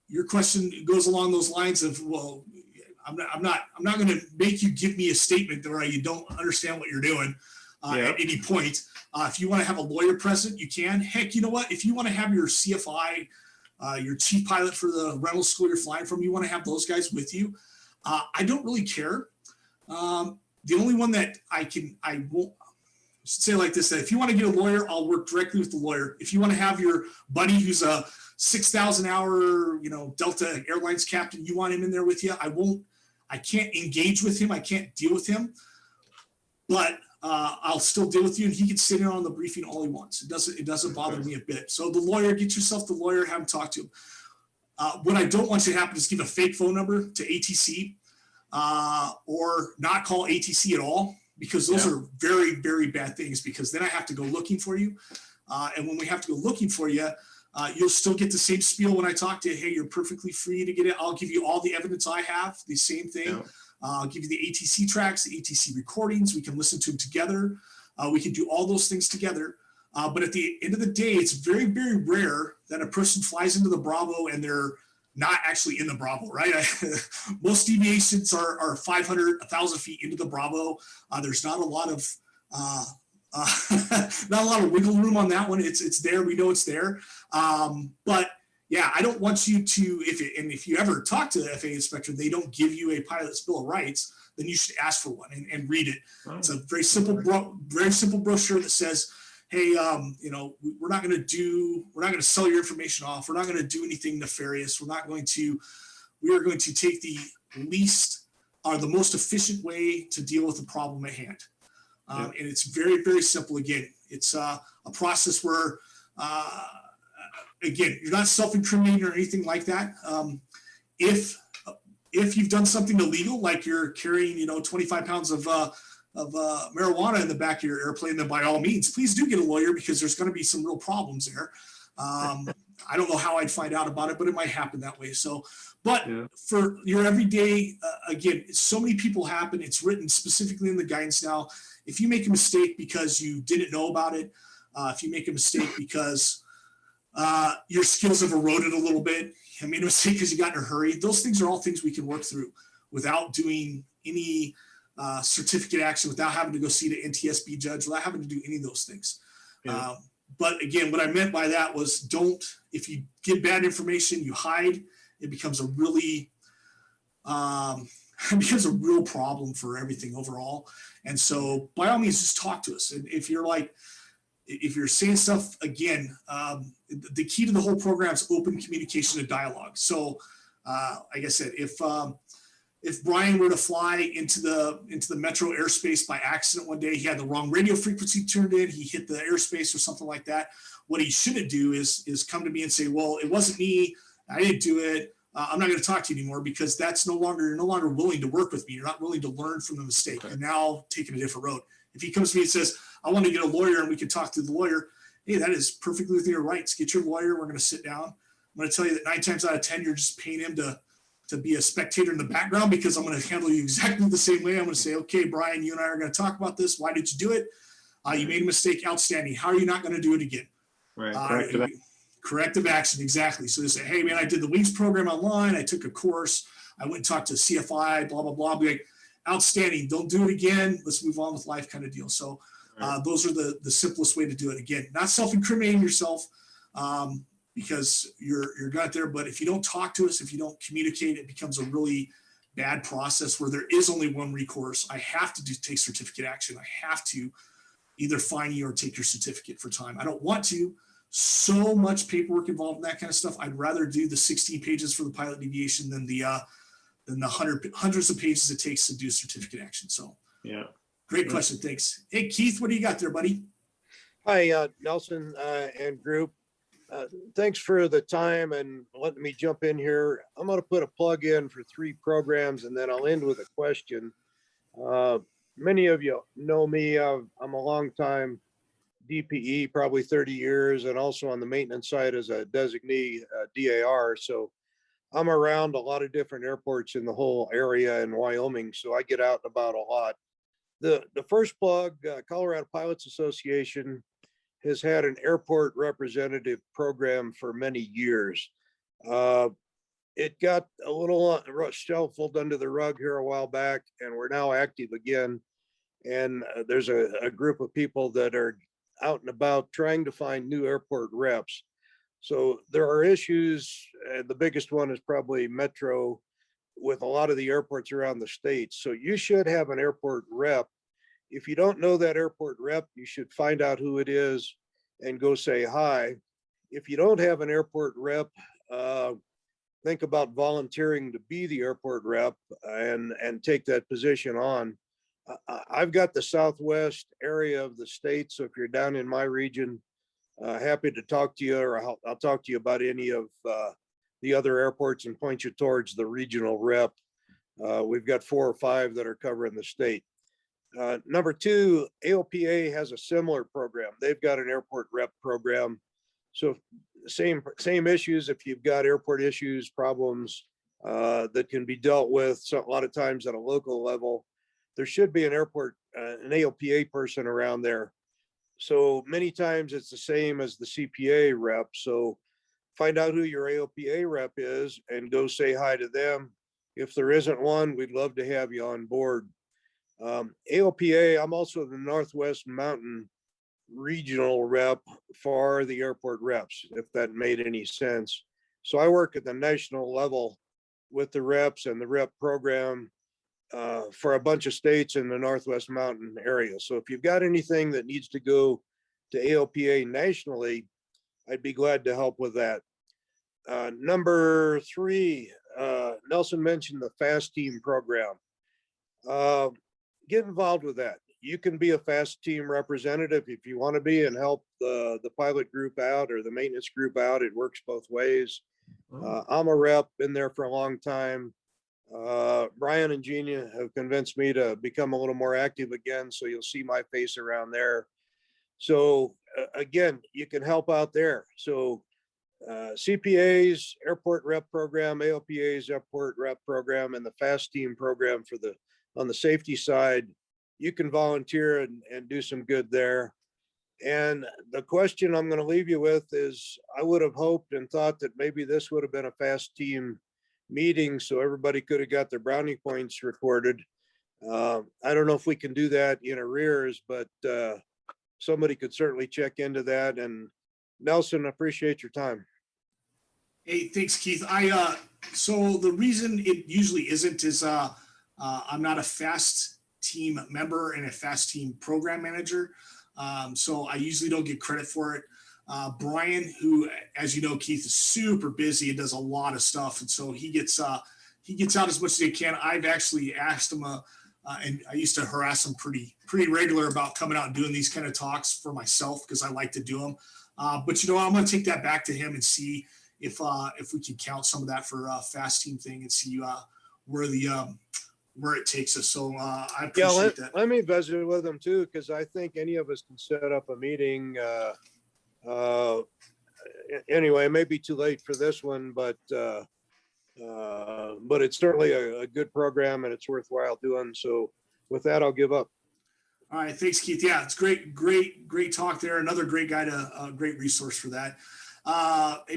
your question goes along those lines of, well, I'm not going to make you give me a statement where you don't understand what you're doing at any point. If you want to have a lawyer present, you can. Heck, you know what? If you want to have your CFI, your chief pilot for the rental school you're flying from, you want to have those guys with you. I don't really care. The only one that I won't say like this, that if you want to get a lawyer, I'll work directly with the lawyer. If you want to have your buddy who's a 6,000 hour, Delta Airlines captain, you want him in there with you, I can't engage with him. I can't deal with him, but I'll still deal with you, and he can sit in on the briefing all he wants. It doesn't bother me a bit. So the lawyer, get yourself the lawyer, have him talk to him. What I don't want you to happen is give a fake phone number to ATC or not call ATC at all, because those are very, very bad things, because then I have to go looking for you. And when we have to go looking for you, you'll still get the same spiel when I talk to you. Hey, you're perfectly free to get it. I'll give you all the evidence I have, the same thing. Yeah. I'll give you the ATC tracks, the ATC recordings. We can listen to them together. We can do all those things together. But at the end of the day, it's very, very rare that a person flies into the Bravo and they're not actually in the Bravo, right? Most deviations are 500, 1,000 feet into the Bravo. There's not a lot of not a lot of wiggle room on that one. It's there. We know it's there. But yeah, I don't want you to, if you ever talk to the FAA inspector, they don't give you a pilot's bill of rights, then you should ask for one and read it. Oh. It's a very simple brochure that says, hey, we're not going to sell your information off. We're not going to do anything nefarious. We are going to take the least or the most efficient way to deal with the problem at hand. And it's very, very simple. Again, it's a process where, again, you're not self-incriminating or anything like that. If you've done something illegal, like you're carrying, 25 pounds of marijuana in the back of your airplane, then by all means, please do get a lawyer, because there's going to be some real problems there. I don't know how I'd find out about it, but it might happen that way. So, but for your everyday, again, so many people happen. It's written specifically in the guidance now. If you make a mistake because you didn't know about it, if you make a mistake because your skills have eroded a little bit, I made a mistake because you got in a hurry, those things are all things we can work through without doing any certificate action without having to go see the NTSB judge, without having to do any of those things. Yeah. But again, what I meant by that was if you give bad information, you hide, it becomes a really, it becomes a real problem for everything overall. And so by all means, just talk to us. And if you're saying stuff, again, the key to the whole program is open communication and dialogue. So like I said, if Brian were to fly into the metro airspace by accident one day, he had the wrong radio frequency turned in, he hit the airspace or something like that. What he shouldn't do is come to me and say, well, it wasn't me, I didn't do it. I'm not going to talk to you anymore, because you're no longer willing to work with me. You're not willing to learn from the mistake. Okay. And now taking a different road. If he comes to me and says, I want to get a lawyer and we can talk to the lawyer, hey, that is perfectly within your rights. Get your lawyer. We're going to sit down. I'm going to tell you that 9 times out of 10, you're just paying him to be a spectator in the background, because I'm going to handle you exactly the same way. I'm going to say, okay, Brian, you and I are going to talk about this. Why did you do it? You made a mistake. Outstanding. How are you not going to do it again? Right. Corrective action. Exactly. So they say, hey, man, I did the WINGS program online. I took a course. I went and talked to CFI, blah, blah, blah. Be like, outstanding. Don't do it again. Let's move on with life, kind of deal. So those are the simplest way to do it. Again, not self-incriminating yourself, because you're got there. But if you don't talk to us, if you don't communicate, it becomes a really bad process where there is only one recourse. I have to take certificate action. I have to either fine you or take your certificate for time. I don't want to. So much paperwork involved in that kind of stuff. I'd rather do the 16 pages for the pilot deviation than the hundreds of pages it takes to do certificate action. So Yeah. Great question. Thanks. Hey, Keith, what do you got there, buddy? Hi, Nelson and group. Thanks for the time and letting me jump in here. I'm going to put a plug in for 3 programs and then I'll end with a question. Many of you know me. I'm a long time DPE, probably 30 years, and also on the maintenance side as a designee DAR. So I'm around a lot of different airports in the whole area in Wyoming. So I get out and about a lot. The first plug, Colorado Pilots Association has had an airport representative program for many years. It got a little shuffled under the rug here a while back, and we're now active again. And there's a group of people that are out and about trying to find new airport reps. So there are issues. The biggest one is probably Metro with a lot of the airports around the state. So you should have an airport rep. If you don't know that airport rep, you should find out who it is and go say hi. If you don't have an airport rep, think about volunteering to be the airport rep and take that position on. I've got the southwest area of the state. So if you're down in my region, happy to talk to you, or I'll talk to you about any of the other airports and point you towards the regional rep. We've got 4 or 5 that are covering the state. Number 2, AOPA has a similar program. They've got an airport rep program. So same issues. If you've got airport issues, problems that can be dealt with, so a lot of times at a local level, there should be an AOPA person around there. So many times it's the same as the CPA rep. So find out who your AOPA rep is and go say hi to them. If there isn't one, we'd love to have you on board. AOPA, I'm also the Northwest Mountain regional rep for the airport reps, if that made any sense. So I work at the national level with the reps and the rep program for a bunch of states in the Northwest Mountain area. So if you've got anything that needs to go to AOPA nationally, I'd be glad to help with that. Number 3, Nelson mentioned the FAST team program. Get involved with that. You can be a FAST team representative if you want to be and help the pilot group out or the maintenance group out. It works both ways. I'm a rep, been there for a long time. Brian and Gina have convinced me to become a little more active again, so you'll see my face around there. So again, you can help out there. So CPA's airport rep program, AOPA's airport rep program, and the FAST team program on the safety side, you can volunteer and do some good there. And the question I'm going to leave you with is, I would have hoped and thought that maybe this would have been a FAST team meeting so everybody could have got their brownie points recorded. I don't know if we can do that in arrears, but somebody could certainly check into that. And Nelson, appreciate your time. Hey, thanks, Keith. So the reason it usually isn't is I'm not a FAST team member and a FAST team program manager. So I usually don't get credit for it. Brian, who, as you know, Keith, is super busy and does a lot of stuff. And so he gets out as much as he can. I've actually asked him, and I used to harass him pretty regular about coming out and doing these kind of talks for myself, because I like to do them. But I'm going to take that back to him and see if we can count some of that for FAST team thing, and see where it takes us. So I appreciate that. Let me visit with them too, because I think any of us can set up a meeting. Anyway, it may be too late for this one, but it's certainly a good program and it's worthwhile doing. So with that, I'll give up. All right, thanks, Keith. Yeah, it's great talk there. Another great guy a great resource for that.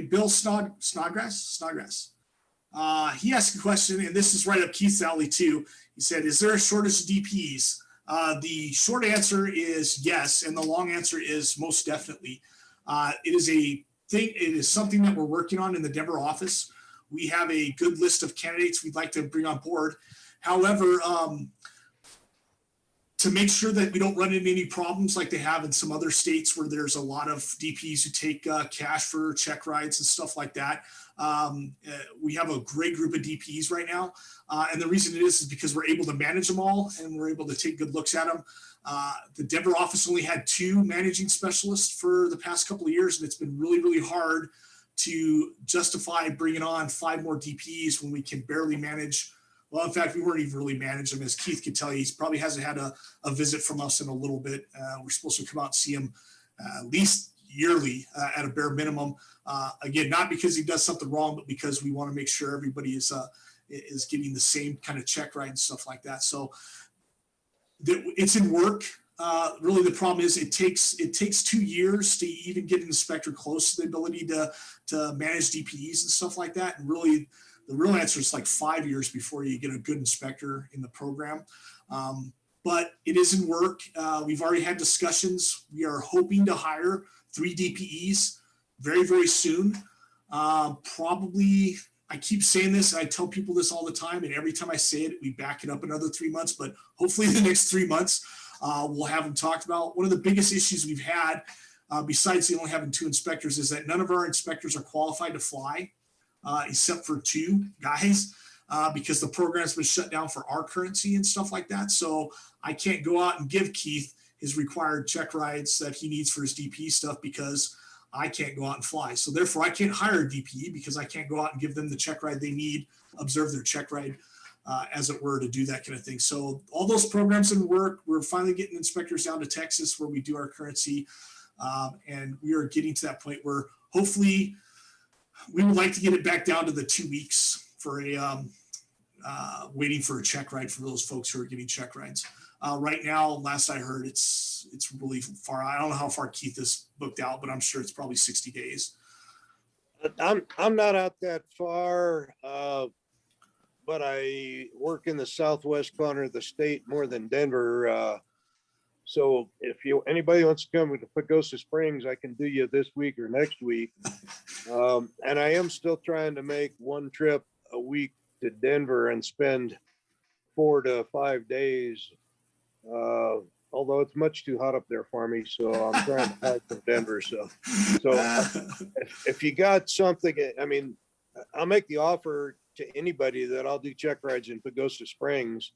Bill Snodgrass. He asked a question, and this is right up Keith's alley too. He said, "Is there a shortage of DPs?" The short answer is yes, and the long answer is most definitely. It is something that we're working on in the Denver office. We have a good list of candidates we'd like to bring on board. However, to make sure that we don't run into any problems like they have in some other states where there's a lot of DPs who take cash for check rides and stuff like that. We have a great group of DPs right now. And the reason it is because we're able to manage them all and we're able to take good looks at them. The Denver office only had 2 managing specialists for the past couple of years, and it's been really hard to justify bringing on 5 more DPs when we can barely manage. Well, in fact, we weren't even really managing him. As Keith could tell you, he probably hasn't had a visit from us in a little bit. We're supposed to come out and see him at least yearly at a bare minimum. Again, not because he does something wrong, but because we want to make sure everybody is getting the same kind of check ride and stuff like that. So it's in work. Really, the problem is it takes 2 years to even get an inspector close to the ability to manage DPEs and stuff like that. And really, the real answer is like 5 years before you get a good inspector in the program. But it is in work. We've already had discussions. We are hoping to hire 3 DPEs very soon. Probably, I keep saying this, I tell people this all the time, and every time I say it, we back it up another 3 months, but hopefully the next 3 months, we'll have them talked about. One of the biggest issues we've had, besides only having 2 inspectors, is that none of our inspectors are qualified to fly, except for 2 guys, because the program's been shut down for our currency and stuff like that. So I can't go out and give Keith his required check rides that he needs for his DP stuff because I can't go out and fly. So therefore I can't hire a DP because I can't go out and give them the check ride they need, observe their check ride, as it were, to do that kind of thing. So all those programs in work. We're finally getting inspectors down to Texas where we do our currency. And we are getting to that point where hopefully we would like to get it back down to the 2 weeks for waiting for a check ride for those folks who are getting check rides. Right now, last I heard, it's really far. I don't know how far Keith is booked out, but I'm sure it's probably 60 days. I'm not out that far, but I work in the southwest corner of the state more than Denver. So if anybody wants to come to Pagosa Springs, I can do you this week or next week. And I am still trying to make 1 trip a week to Denver and spend 4 to 5 days. Although it's much too hot up there for me, so I'm trying to hide from Denver. So if you got something, I mean, I'll make the offer to anybody that I'll do check rides in Pagosa Springs.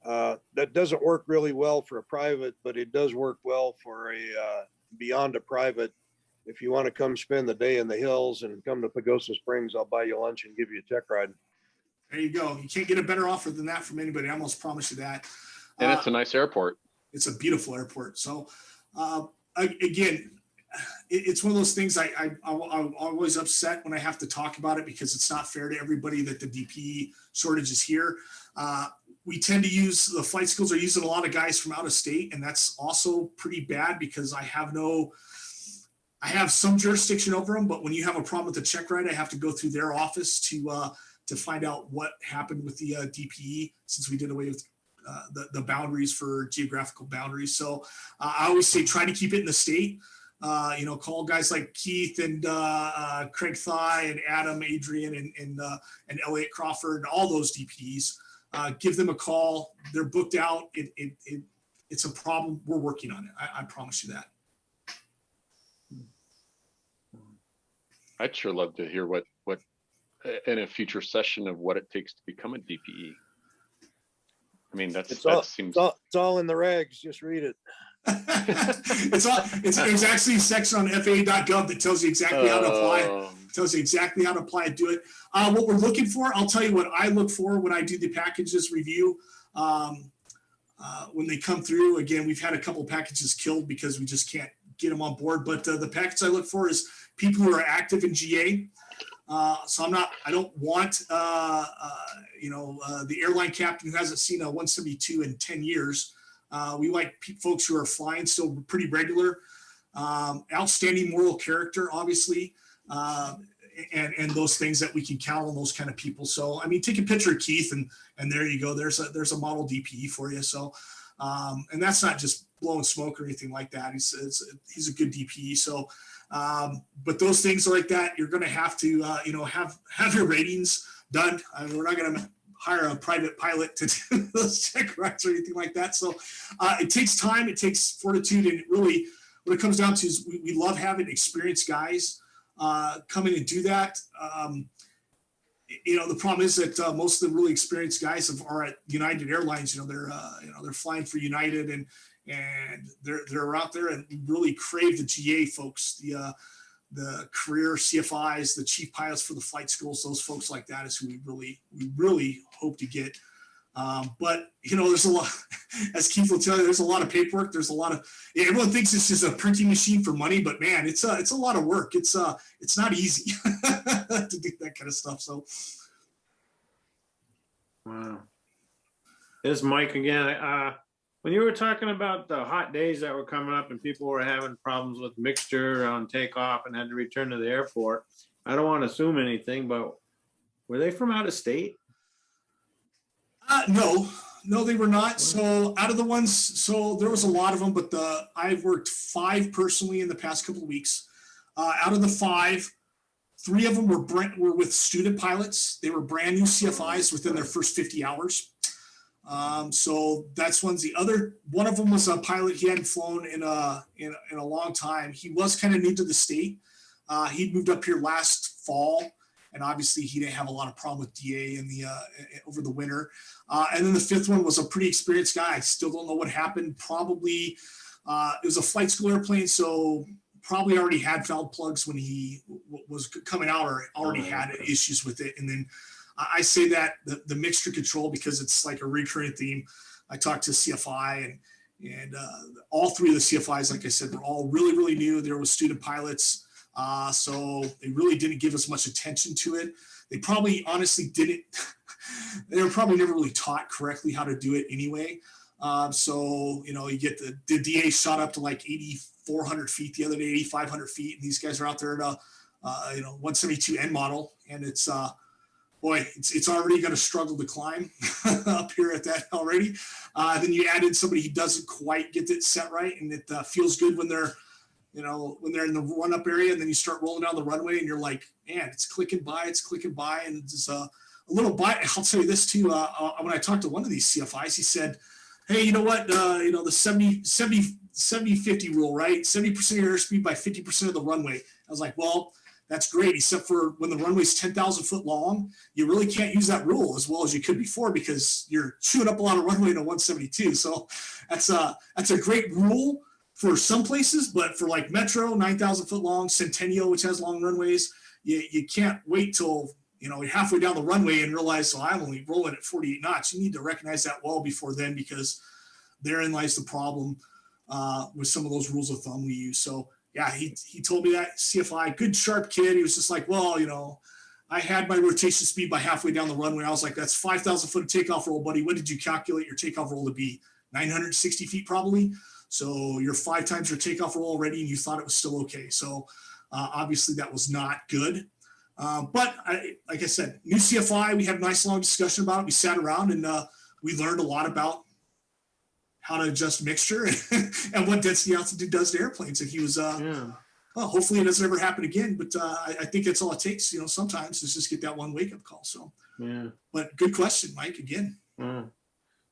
That doesn't work really well for a private, but it does work well for a beyond a private. If you want to come spend the day in the hills and come to Pagosa Springs, I'll buy you lunch and give you a check ride. There you go. You can't get a better offer than that from anybody. I almost promise you that. And it's a nice airport. It's a beautiful airport. So again, it's one of those things I'm always upset when I have to talk about it because it's not fair to everybody that the DP shortage is here. We tend to use, the flight schools are using a lot of guys from out of state, and that's also pretty bad because I have some jurisdiction over them, but when you have a problem with the check ride, I have to go through their office to find out what happened with the DPE since we did away with the boundaries for geographical boundaries. So I always say try to keep it in the state. Call guys like Keith and Craig Thigh and Adam, Adrian, and Elliot Crawford, and all those DPs. Give them a call. They're booked out. It's a problem. We're working on it. I promise you that. I'd sure love to hear what in a future session of what it takes to become a DPE. I mean, that seems it's all in the regs. Just read it. There's actually a section on FAA.gov that tells you exactly how to apply it. Tells you exactly how to apply it, do it. What we're looking for, I'll tell you what I look for when I do the packages review. When they come through, again, we've had a couple of packages killed because we just can't get them on board. But the package I look for is people who are active in GA. So I don't want, the airline captain who hasn't seen a 172 in 10 years. We like folks who are flying still pretty regular, outstanding moral character, obviously, and those things that we can count on those kind of people. So, I mean, take a picture of Keith and there you go. There's a model DPE for you. So, and that's not just blowing smoke or anything like that. He's a good DPE. So, but those things like that, you're going to have to, have your ratings done. I mean, we're not going to hire a private pilot to do those check rides or anything like that. So it takes time, it takes fortitude, and really what it comes down to is we love having experienced guys come in and do that. The problem is that most of the really experienced guys are at United Airlines. They're flying for United and they're out there, and we really crave the GA folks, the career CFIs, the chief pilots for the flight schools. Those folks like that is who we really hope to get. But there's a lot, as Keith will tell you, there's a lot of paperwork. There's a lot of, everyone thinks this is a printing machine for money, but man, it's a lot of work. It's not easy to do that kind of stuff. So. Wow. This is Mike again. When you were talking about the hot days that were coming up and people were having problems with mixture on takeoff and had to return to the airport, I don't want to assume anything, but were they from out of state? No, they were not. So out of the ones, so there was a lot of them, but I've worked 5 personally in the past couple of weeks. Out of the 5, 3 of them were with student pilots. They were brand new CFIs within their first 50 hours. So that's one's. The other one of them was a pilot. He hadn't flown in a long time. He was kind of new to the state. He'd moved up here last fall, and obviously he didn't have a lot of problem with DA in the over the winter. And then the 5th one was a pretty experienced guy. Still don't know what happened. Probably it was a flight school airplane, so probably already had valve plugs when he was coming out, or already had issues with it. And then I say that the mixture control, because it's like a recurring theme. I talked to CFI and all 3 of the CFIs, like I said, were all really, really new. There was student pilots. So they really didn't give us much attention to it. They probably honestly didn't, they were probably never really taught correctly how to do it anyway. So, you get the DA shot up to like 8,400 feet the other day, 8,500 feet. And these guys are out there at a, 172N model. And it's already going to struggle to climb up here at that already. Then you add in somebody who doesn't quite get it set right. And it feels good when they're, when they're in the run-up area, and then you start rolling down the runway and you're like, man, it's clicking by. And it's a little bite. I'll tell you this too. When I talked to one of these CFIs, he said, hey, you know what? The 70-50 rule, right? 70% of your airspeed by 50% of the runway. I was like, well, that's great, except for when the runway's 10,000 foot long, you really can't use that rule as well as you could before, because you're chewing up a lot of runway in a 172. So that's a great rule for some places, but for like Metro, 9,000 foot long, Centennial, which has long runways, you can't wait till you're halfway down the runway and realize, I'm only rolling at 48 knots. You need to recognize that well before then, because therein lies the problem with some of those rules of thumb we use. So yeah, he told me that, CFI, good sharp kid. He was just like, well, I had my rotation speed by halfway down the runway. I was like, that's 5,000 foot of takeoff roll, buddy. What did you calculate your takeoff roll to be? 960 feet probably. So you're 5 times your takeoff roll already, and you thought it was still okay. So obviously that was not good. But like I said, new CFI, we had a nice long discussion about it. We sat around and we learned a lot about how to adjust mixture and what density altitude does to airplanes. And he was, Yeah. well, hopefully it doesn't ever happen again. But I think that's all it takes. Sometimes is just get that one wake up call. So, Yeah. but good question, Mike, again. And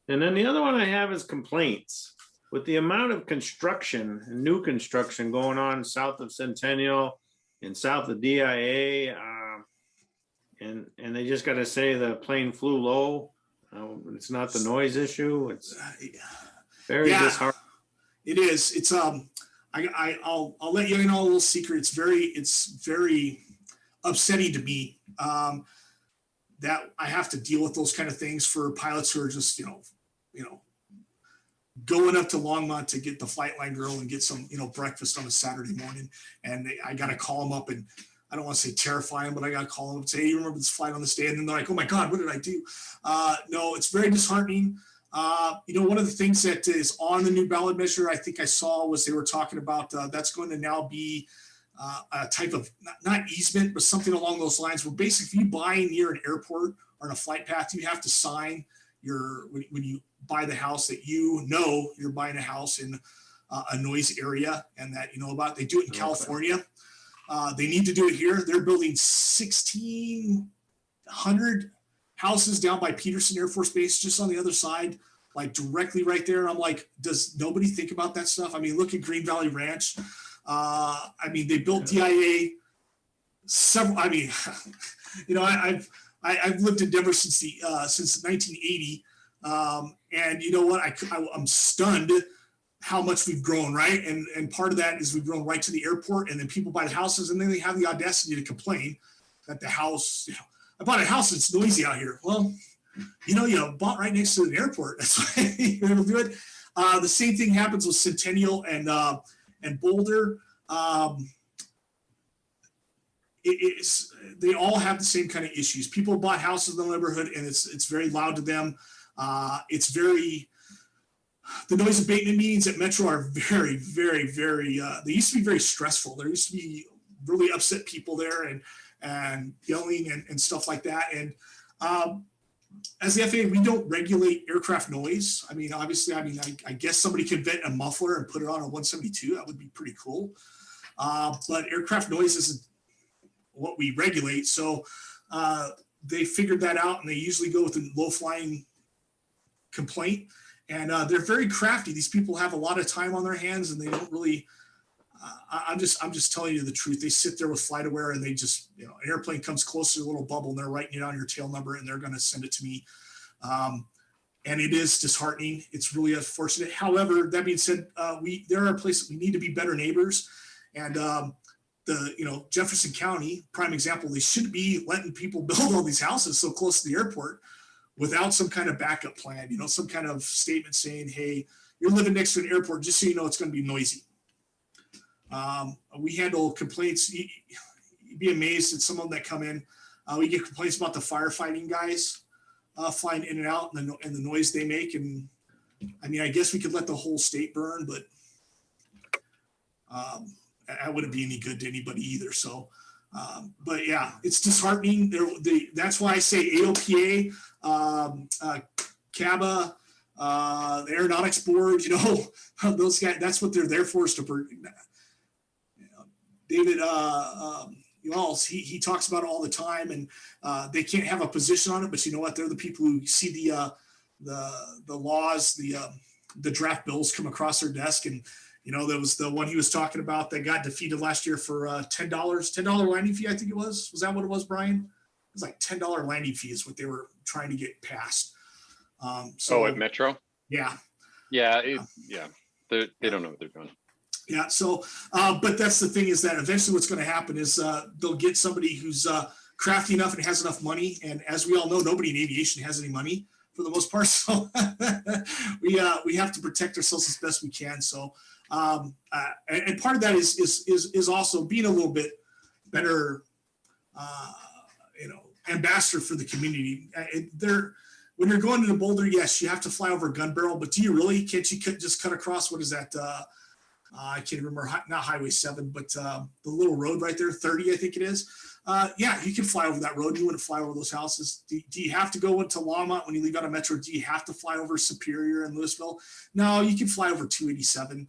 then the other one I have is complaints. With the amount of construction, new construction going on south of Centennial and south of DIA, and they just got to say the plane flew low. It's not the noise issue. It's very disheartening. It is. It's I'll let you in on a little secret. It's very upsetting to me that I have to deal with those kind of things for pilots who are just going up to Longmont to get the flight line girl and get some breakfast on a Saturday morning, and I got to call them up, and I don't want to say terrify them, but I got to call them and say, hey, you remember this flight on this day? And then they're like, oh my God, what did I do? No, it's very disheartening. One of the things that is on the new ballot measure, I think I saw, was they were talking about that's going to now be a type of, not easement, but something along those lines, where basically if you buy near an airport or in a flight path, you have to sign when you buy the house that you're buying a house in a noise area, and that about. They do it in California. They need to do it here. They're building 1,600 houses down by Peterson Air Force Base, just on the other side, like directly right there. And I'm like, does nobody think about that stuff? I mean, look at Green Valley Ranch. They built DIA several. I mean, I've lived in Denver since 1980, and you know what? I'm stunned how much we've grown, right? And part of that is we've grown right to the airport, and then people buy the houses, and then they have the audacity to complain that the house, I bought a house, it's noisy out here. Well, you bought right next to an airport. That's why you're able to do it. The same thing happens with Centennial and Boulder. They all have the same kind of issues. People bought houses in the neighborhood, and it's very loud to them. The noise abatement meetings at Metro are very, very, very, they used to be very stressful. There used to be really upset people there and yelling and stuff like that. And as the FAA, we don't regulate aircraft noise. I mean, obviously, I guess somebody could invent a muffler and put it on a 172. That would be pretty cool. But aircraft noise isn't what we regulate. So they figured that out, and they usually go with a low flying complaint. And they're very crafty. These people have a lot of time on their hands, and they don't really. I'm just telling you the truth. They sit there with FlightAware, and they just, an airplane comes close to a little bubble, and they're writing it on your tail number, and they're going to send it to me. And it is disheartening. It's really unfortunate. However, that being said, there are places we need to be better neighbors, and Jefferson County, prime example. They shouldn't be letting people build all these houses so close to the airport without some kind of backup plan, some kind of statement saying, hey, you're living next to an airport, just so you know it's going to be noisy. We handle complaints. You'd be amazed at some of them that come in. We get complaints about the firefighting guys flying in and out, and the noise they make. And I mean, I guess we could let the whole state burn, but that wouldn't be any good to anybody either. So, but yeah, it's disheartening. That's why I say AOPA, CABA, the Aeronautics Board, those guys, that's what they're there for, is to, David Wells, he talks about it all the time, and they can't have a position on it, but you know what? They're the people who see the laws, the draft bills come across their desk. And, there was the one he was talking about that got defeated last year for $10 landing fee, I think it was. Was that what it was, Brian? It was like $10 landing fee is what they were trying to get passed. At Metro? Yeah. Yeah. They don't know what they're doing. Yeah. So, but that's the thing, is that eventually what's going to happen is they'll get somebody who's crafty enough and has enough money. And as we all know, nobody in aviation has any money for the most part. So we have to protect ourselves as best we can. So, and part of that is also being a little bit better, ambassador for the community. When you're going to Boulder, yes, you have to fly over Gun Barrel, but do you really? Can't you just cut across? What is that? I can't remember, not Highway 7, but the little road right there, 30, I think it is. Yeah, you can fly over that road. You wouldn't fly over those houses. Do you have to go into Longmont when you leave out of Metro? Do you have to fly over Superior and Louisville? No, you can fly over 287.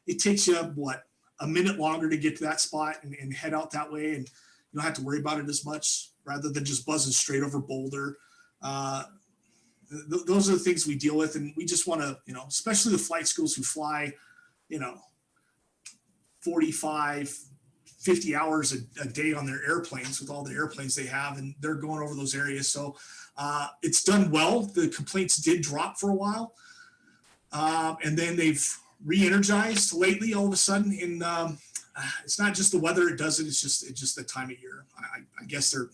It takes you, what, a minute longer to get to that spot and head out that way. And you don't have to worry about it as much rather than just buzzing straight over Boulder. Those are the things we deal with. And we just want to, especially the flight schools who fly, 45, 50 hours a day on their airplanes with all the airplanes they have, and they're going over those areas. So it's done well. The complaints did drop for a while. And then they've re-energized lately all of a sudden. And it's not just the weather, it does it. It's just the time of year. I guess they're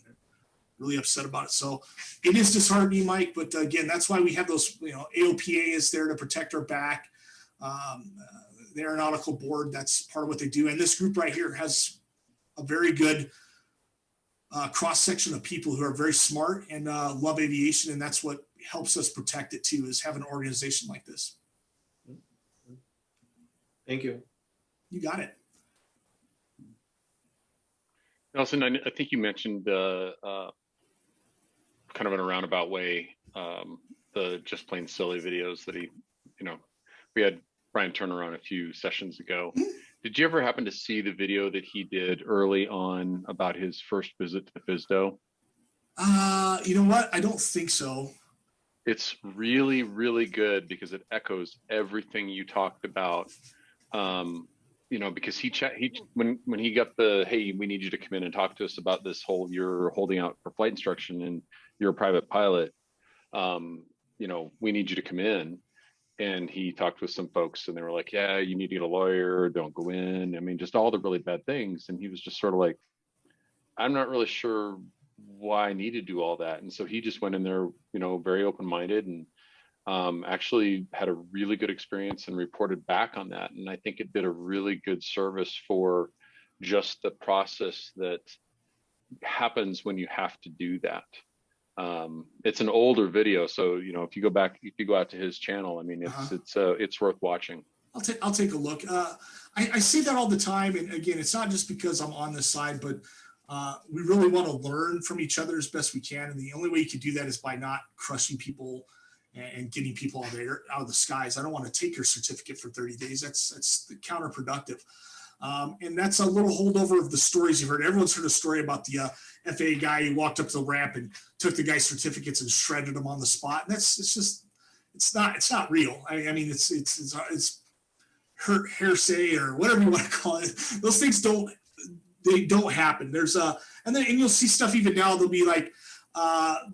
really upset about it. So it is disheartening, Mike, but again, that's why we have those, AOPA is there to protect our back. The Aeronautical Board, that's part of what they do. And this group right here has a very good cross-section of people who are very smart and love aviation. And that's what helps us protect it too, is have an organization like this. Thank you. You got it. Nelson, I think you mentioned kind of in a roundabout way, the Just Plain Silly videos that he, we had Brian Turner on a few sessions ago. Did you ever happen to see the video that he did early on about his first visit to the FSDO? You know what? I don't think so. It's really, really good because it echoes everything you talked about. Because when he got the, hey, we need you to come in and talk to us about this whole, you're holding out for flight instruction and you're a private pilot. We need you to come in. And he talked with some folks and they were like, yeah, you need to get a lawyer, don't go in. I mean, just all the really bad things. And he was just sort of like, I'm not really sure why I need to do all that. And so he just went in there, very open-minded and actually had a really good experience and reported back on that. And I think it did a really good service for just the process that happens when you have to do that. It's an older video, so if you go out to his channel, I mean, it's worth watching. I'll take a look. I see that all the time, and again, it's not just because I'm on this side, but we really want to learn from each other as best we can, and the only way you can do that is by not crushing people and getting people out of the skies. I don't want to take your certificate for 30 days. That's counterproductive. And that's a little holdover of the stories you've heard. Everyone's heard a story about the FAA guy who walked up to the ramp and took the guy's certificates and shredded them on the spot. And it's not real. I mean, it's hearsay or whatever you want to call it. Those things don't happen. And you'll see stuff even now. They'll be like the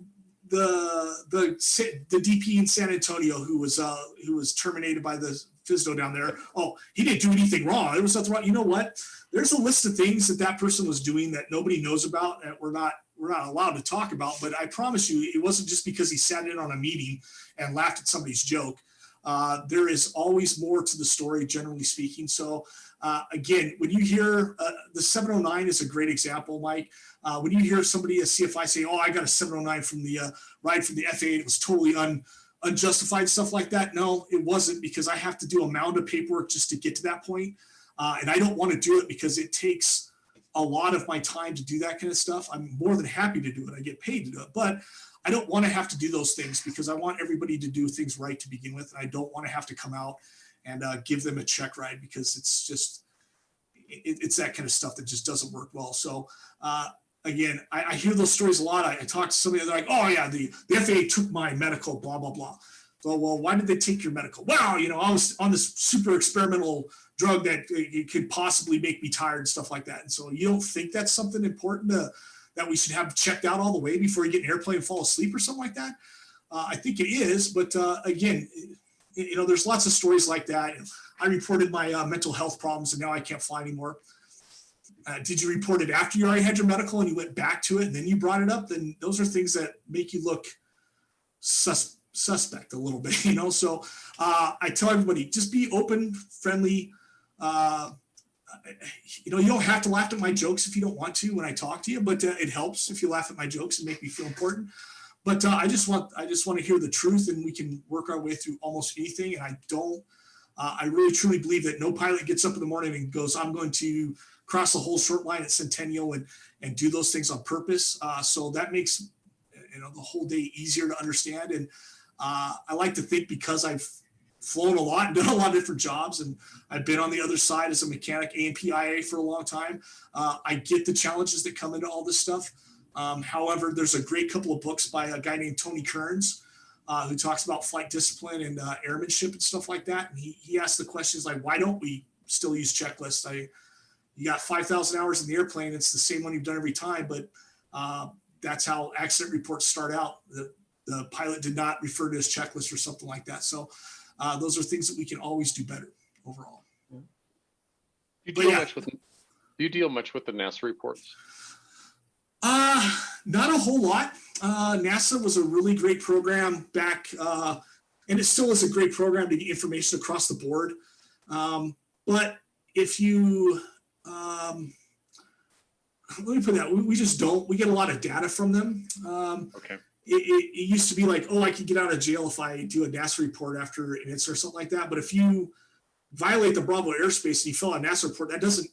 DP in San Antonio who was terminated by the FSDO down there. Oh, he didn't do anything wrong. There was nothing wrong. You know what? There's a list of things that person was doing that nobody knows about and we're not allowed to talk about. But I promise you, it wasn't just because he sat in on a meeting and laughed at somebody's joke. There is always more to the story, generally speaking. So again, when you hear the 709 is a great example, Mike. When you hear somebody at CFI say, "Oh, I got a 709 from the ride from the FAA, and it was totally unjustified," stuff like that. No, it wasn't, because I have to do a mound of paperwork just to get to that point. And I don't want to do it because it takes a lot of my time to do that kind of stuff. I'm more than happy to do it. I get paid to do it, but I don't want to have to do those things because I want everybody to do things right to begin with. And I don't want to have to come out and give them a check ride because it's just, it's that kind of stuff that just doesn't work well. So again, I hear those stories a lot. I talk to somebody, they're like, "Oh yeah, the FAA took my medical, blah, blah, blah." So, well, why did they take your medical? Well, I was on this super experimental drug that it could possibly make me tired and stuff like that. And so you don't think that's something important that we should have checked out all the way before you get in an airplane and fall asleep or something like that? I think it is, but again, there's lots of stories like that. I reported my mental health problems and now I can't fly anymore. Did you report it after you already had your medical and you went back to it and then you brought it up? Then those are things that make you look suspect a little bit, So I tell everybody, just be open, friendly. You don't have to laugh at my jokes if you don't want to when I talk to you, but it helps if you laugh at my jokes and make me feel important. But I just want to hear the truth, and we can work our way through almost anything. And I don't I really truly believe that no pilot gets up in the morning and goes, I'm going to cross the whole short line at Centennial and do those things on purpose. So that makes the whole day easier to understand. And I like to think, because I've flown a lot and done a lot of different jobs, and I've been on the other side as a mechanic, A&P IA for a long time, I get the challenges that come into all this stuff. However, there's a great couple of books by a guy named Tony Kearns, who talks about flight discipline and airmanship and stuff like that. And he asks the questions like, why don't we still use checklists? You got 5,000 hours in the airplane. It's the same one you've done every time, but that's how accident reports start out. The pilot did not refer to his checklist or something like that. So those are things that we can always do better overall. Do you deal much with the NASA reports? Not a whole lot. NASA was a really great program back, and it still is a great program to get information across the board. But if you, let me put that, we just don't. We get a lot of data from them. Okay. It used to be like, oh, I can get out of jail if I do a NASA report after an incident or something like that. But if you violate the Bravo airspace and you fill out a NASA report, that doesn't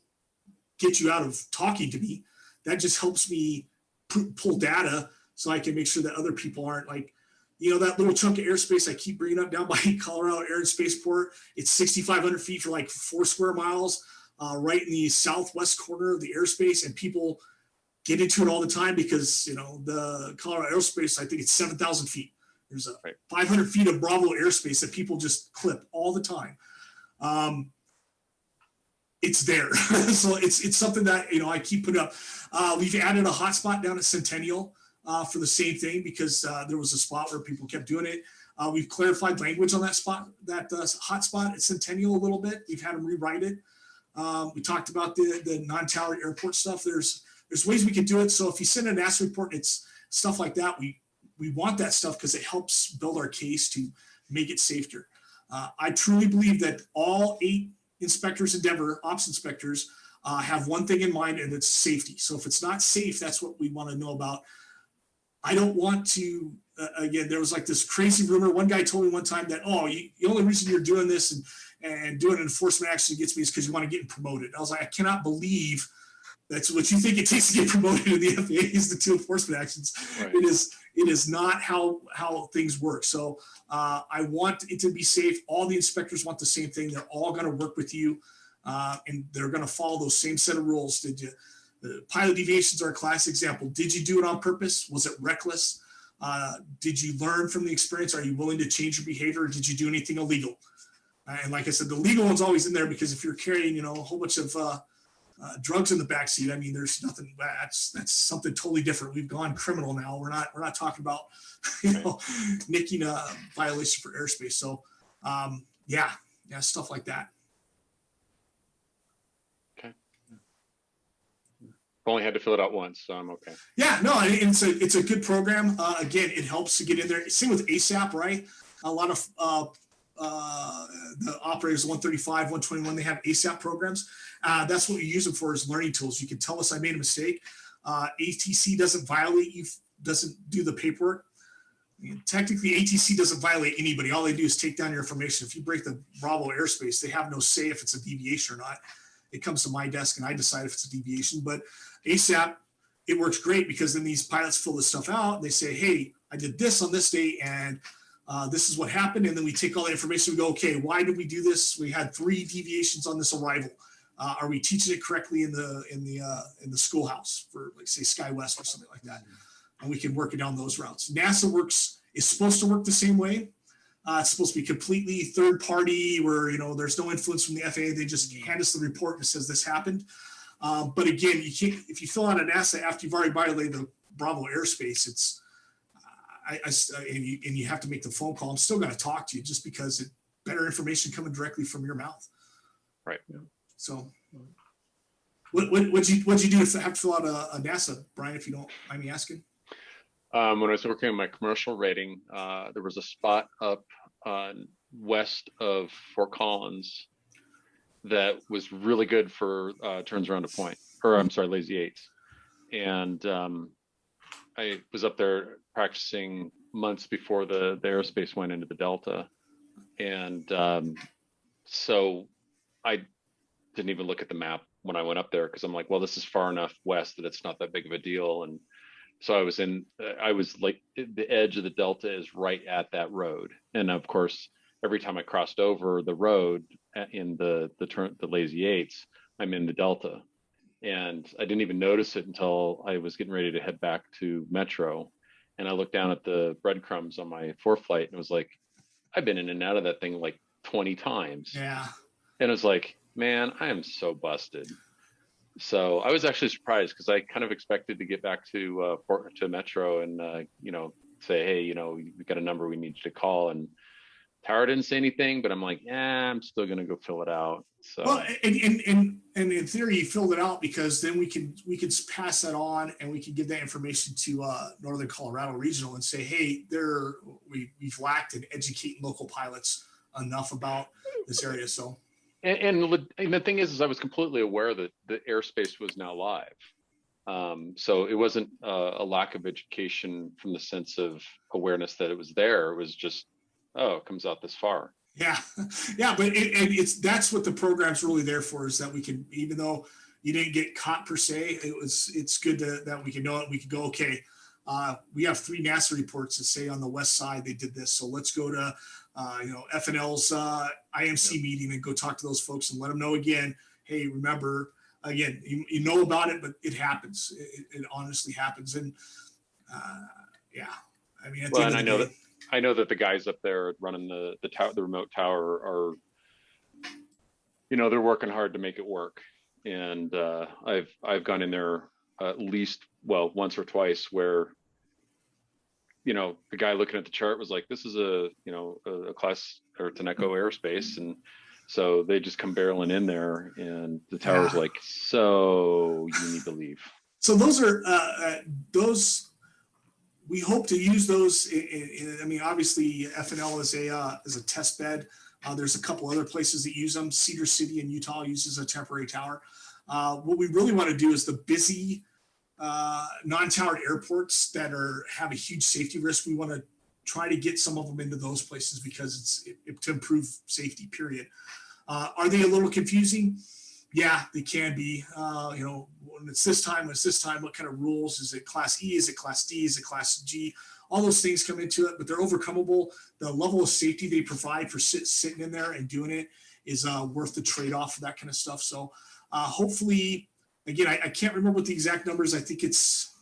get you out of talking to me. That just helps me pull data so I can make sure that other people aren't like, that little chunk of airspace I keep bringing up down by Colorado Air and Spaceport. It's 6,500 feet for like 4 square miles, right in the southwest corner of the airspace. And people get into it all the time because, the Colorado Aerospace, I think it's 7,000 feet. There's a 500 feet of Bravo airspace that people just clip all the time. It's there. So it's something that, I keep putting up. We've added a hotspot down at Centennial for the same thing because there was a spot where people kept doing it. We've clarified language on that spot, that hotspot at Centennial a little bit. We've had them rewrite it. We talked about the non-tower airport stuff. There's ways we can do it. So if you send a NASA report, it's stuff like that. We want that stuff because it helps build our case to make it safer. I truly believe that all 8 inspectors in Denver, ops inspectors, have one thing in mind, and it's safety. So if it's not safe, that's what we want to know about. I don't want to, again, there was like this crazy rumor. One guy told me one time that, the only reason you're doing this and doing an enforcement action against me is because you want to get promoted. I was like, I cannot believe that's what you think it takes to get promoted in the FAA is the 2 enforcement actions. Right. It is not how things work. So I want it to be safe. All the inspectors want the same thing. They're all going to work with you, and they're going to follow those same set of rules. The pilot deviations are a classic example. Did you do it on purpose? Was it reckless? Did you learn from the experience? Are you willing to change your behavior? Or did you do anything illegal? And like I said, the legal one's always in there because if you're carrying, a whole bunch of drugs in the backseat, I mean, there's nothing. That's something totally different. We've gone criminal now. We're not talking about nicking a violation for airspace. So yeah, stuff like that. Okay. I've only had to fill it out once, so I'm okay. Yeah, no, it's a good program. Again, it helps to get in there. Same with ASAP, right? A lot of the operators, 135, 121, they have ASAP programs. That's what we use them for, is learning tools. You can tell us I made a mistake. ATC doesn't violate you, doesn't do the paperwork. I mean, technically, ATC doesn't violate anybody. All they do is take down your information. If you break the Bravo airspace, they have no say if it's a deviation or not. It comes to my desk and I decide if it's a deviation. But ASAP, it works great because then these pilots fill this stuff out. And they say, hey, I did this on this day and this is what happened. And then we take all the information and go, okay, why did we do this? We had 3 deviations on this arrival. Are we teaching it correctly in the schoolhouse for, like, say, SkyWest or something like that? And we can work it down those routes. NASA is supposed to work the same way. It's supposed to be completely third party where, there's no influence from the FAA. They just hand us the report and it says this happened. But again, you can't, if you fill out a NASA after you've already violated the Bravo airspace, it's, and you have to make the phone call. I'm still going to talk to you just because it's better information coming directly from your mouth. Right. So what'd you do to have to fill out a NASA, Brian, if you don't mind me asking? When I was working on my commercial rating, there was a spot up west of Fort Collins that was really good for turns around a point, or I'm sorry, lazy eights. And I was up there practicing months before the aerospace went into the Delta. And So I didn't even look at the map when I went up there because I'm like, well, this is far enough west that it's not that big of a deal. And so I was like, the edge of the Delta is right at that road. And of course, every time I crossed over the road in the Lazy Eights, I'm in the Delta. And I didn't even notice it until I was getting ready to head back to Metro. And I looked down at the breadcrumbs on my ForeFlight and was like, I've been in and out of that thing like 20 times. Yeah. And it was like, man, I am so busted. So I was actually surprised because I kind of expected to get back to Metro and say, hey, we got a number we need you to call. And Tower didn't say anything, but I'm like, yeah, I'm still gonna go fill it out. So Well, and in theory, you filled it out because then we could pass that on and we could give that information to Northern Colorado Regional and say, hey, we've lacked in educating local pilots enough about this area. So. And the thing is I was completely aware that the airspace was now live. So it wasn't a lack of education from the sense of awareness that it was there. It was just, oh, it comes out this far. Yeah, yeah, but that's what the program's really there for, is that we can, even though you didn't get caught per se, it's good that we can know it. We can go, okay, we have 3 NASA reports that say on the west side they did this, so let's go to FNL's IMC meeting and go talk to those folks and let them know again. Hey, remember, again, you know about it, but it happens. It honestly happens, and yeah, I mean, at the end of the day, I know that the guys up there running the remote tower are, they're working hard to make it work. And I've gone in there at least, once or twice where, the guy looking at the chart was like, this is a class, or it's an echo airspace. And so they just come barreling in there and the tower's like, so you need to leave. So those are, we hope to use those. I mean, obviously, FNL is a test bed. There's a couple other places that use them. Cedar City in Utah uses a temporary tower. What we really want to do is the busy non-towered airports that have a huge safety risk. We want to try to get some of them into those places because it's to improve safety, period. Are they a little confusing? Yeah, they can be. When it's this time, what kind of rules? Is it Class E? Is it Class D? Is it Class G? All those things come into it, but they're overcomable. The level of safety they provide for sitting in there and doing it is worth the trade-off for that kind of stuff. So hopefully, again, I can't remember what the exact numbers. I think it's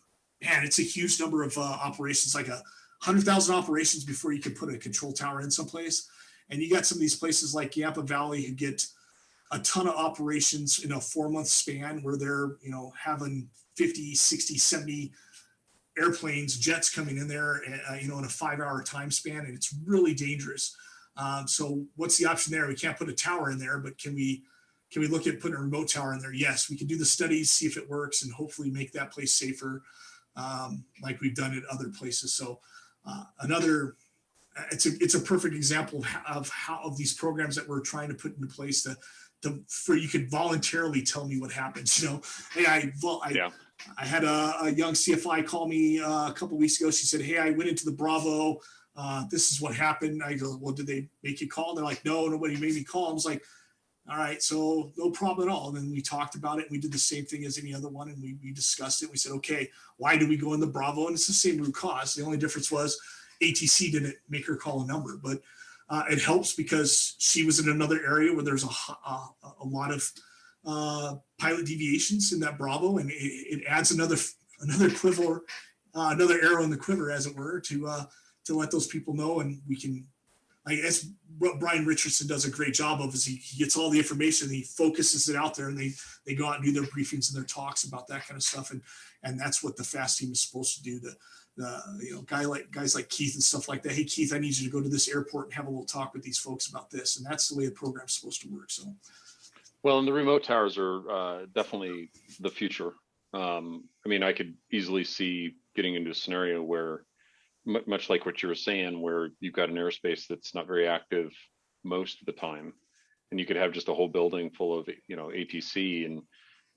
a huge number of operations, like 100,000 operations before you could put a control tower in someplace. And you got some of these places like Yampa Valley who get a ton of operations in a 4-month span where they're, having 50, 60, 70 airplanes, jets coming in there, in a 5-hour time span. And it's really dangerous. So what's the option there? We can't put a tower in there, but can we look at putting a remote tower in there? Yes, we can do the studies, see if it works, and hopefully make that place safer, like we've done at other places. So it's a perfect example of these programs that we're trying to put into place for you could voluntarily tell me what happens. Hey, I had a young CFI call me a couple of weeks ago. She said, hey, I went into the Bravo. This is what happened. I go, well, did they make you call? And they're like, no, nobody made me call. I was like, all right, so no problem at all. And then we talked about it. And we did the same thing as any other one. And we discussed it. We said, okay, why do we go in the Bravo? And it's the same root cause. The only difference was ATC didn't make her call a number, but it helps because she was in another area where there's a lot of pilot deviations in that Bravo, and it adds another quiver, another arrow in the quiver, as it were, to let those people know. And we can, I guess what Brian Richardson does a great job of is he gets all the information, and he focuses it out there, and they go out and do their briefings and their talks about that kind of stuff. And that's what the FAST team is supposed to do. Guys like Keith and stuff like that. Hey, Keith, I need you to go to this airport and have a little talk with these folks about this. And that's the way the program's supposed to work. So, well, and the remote towers are definitely the future. I could easily see getting into a scenario where, much like what you were saying, where you've got an airspace that's not very active most of the time, and you could have just a whole building full of ATC and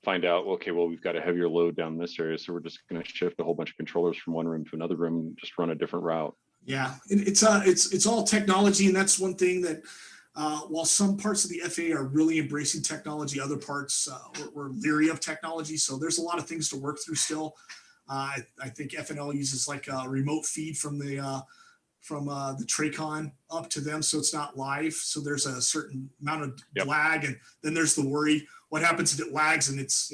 find out, okay, well, we've got a heavier load down this area, so we're just going to shift a whole bunch of controllers from one room to another room and just run a different route. Yeah, it's all technology, and that's one thing that while some parts of the FAA are really embracing technology, other parts we're leery of technology. So there's a lot of things to work through still. I think FNL uses like a remote feed from the Tracon up to them, so it's not live. So there's a certain amount of lag, and then there's the worry: what happens if it lags and it's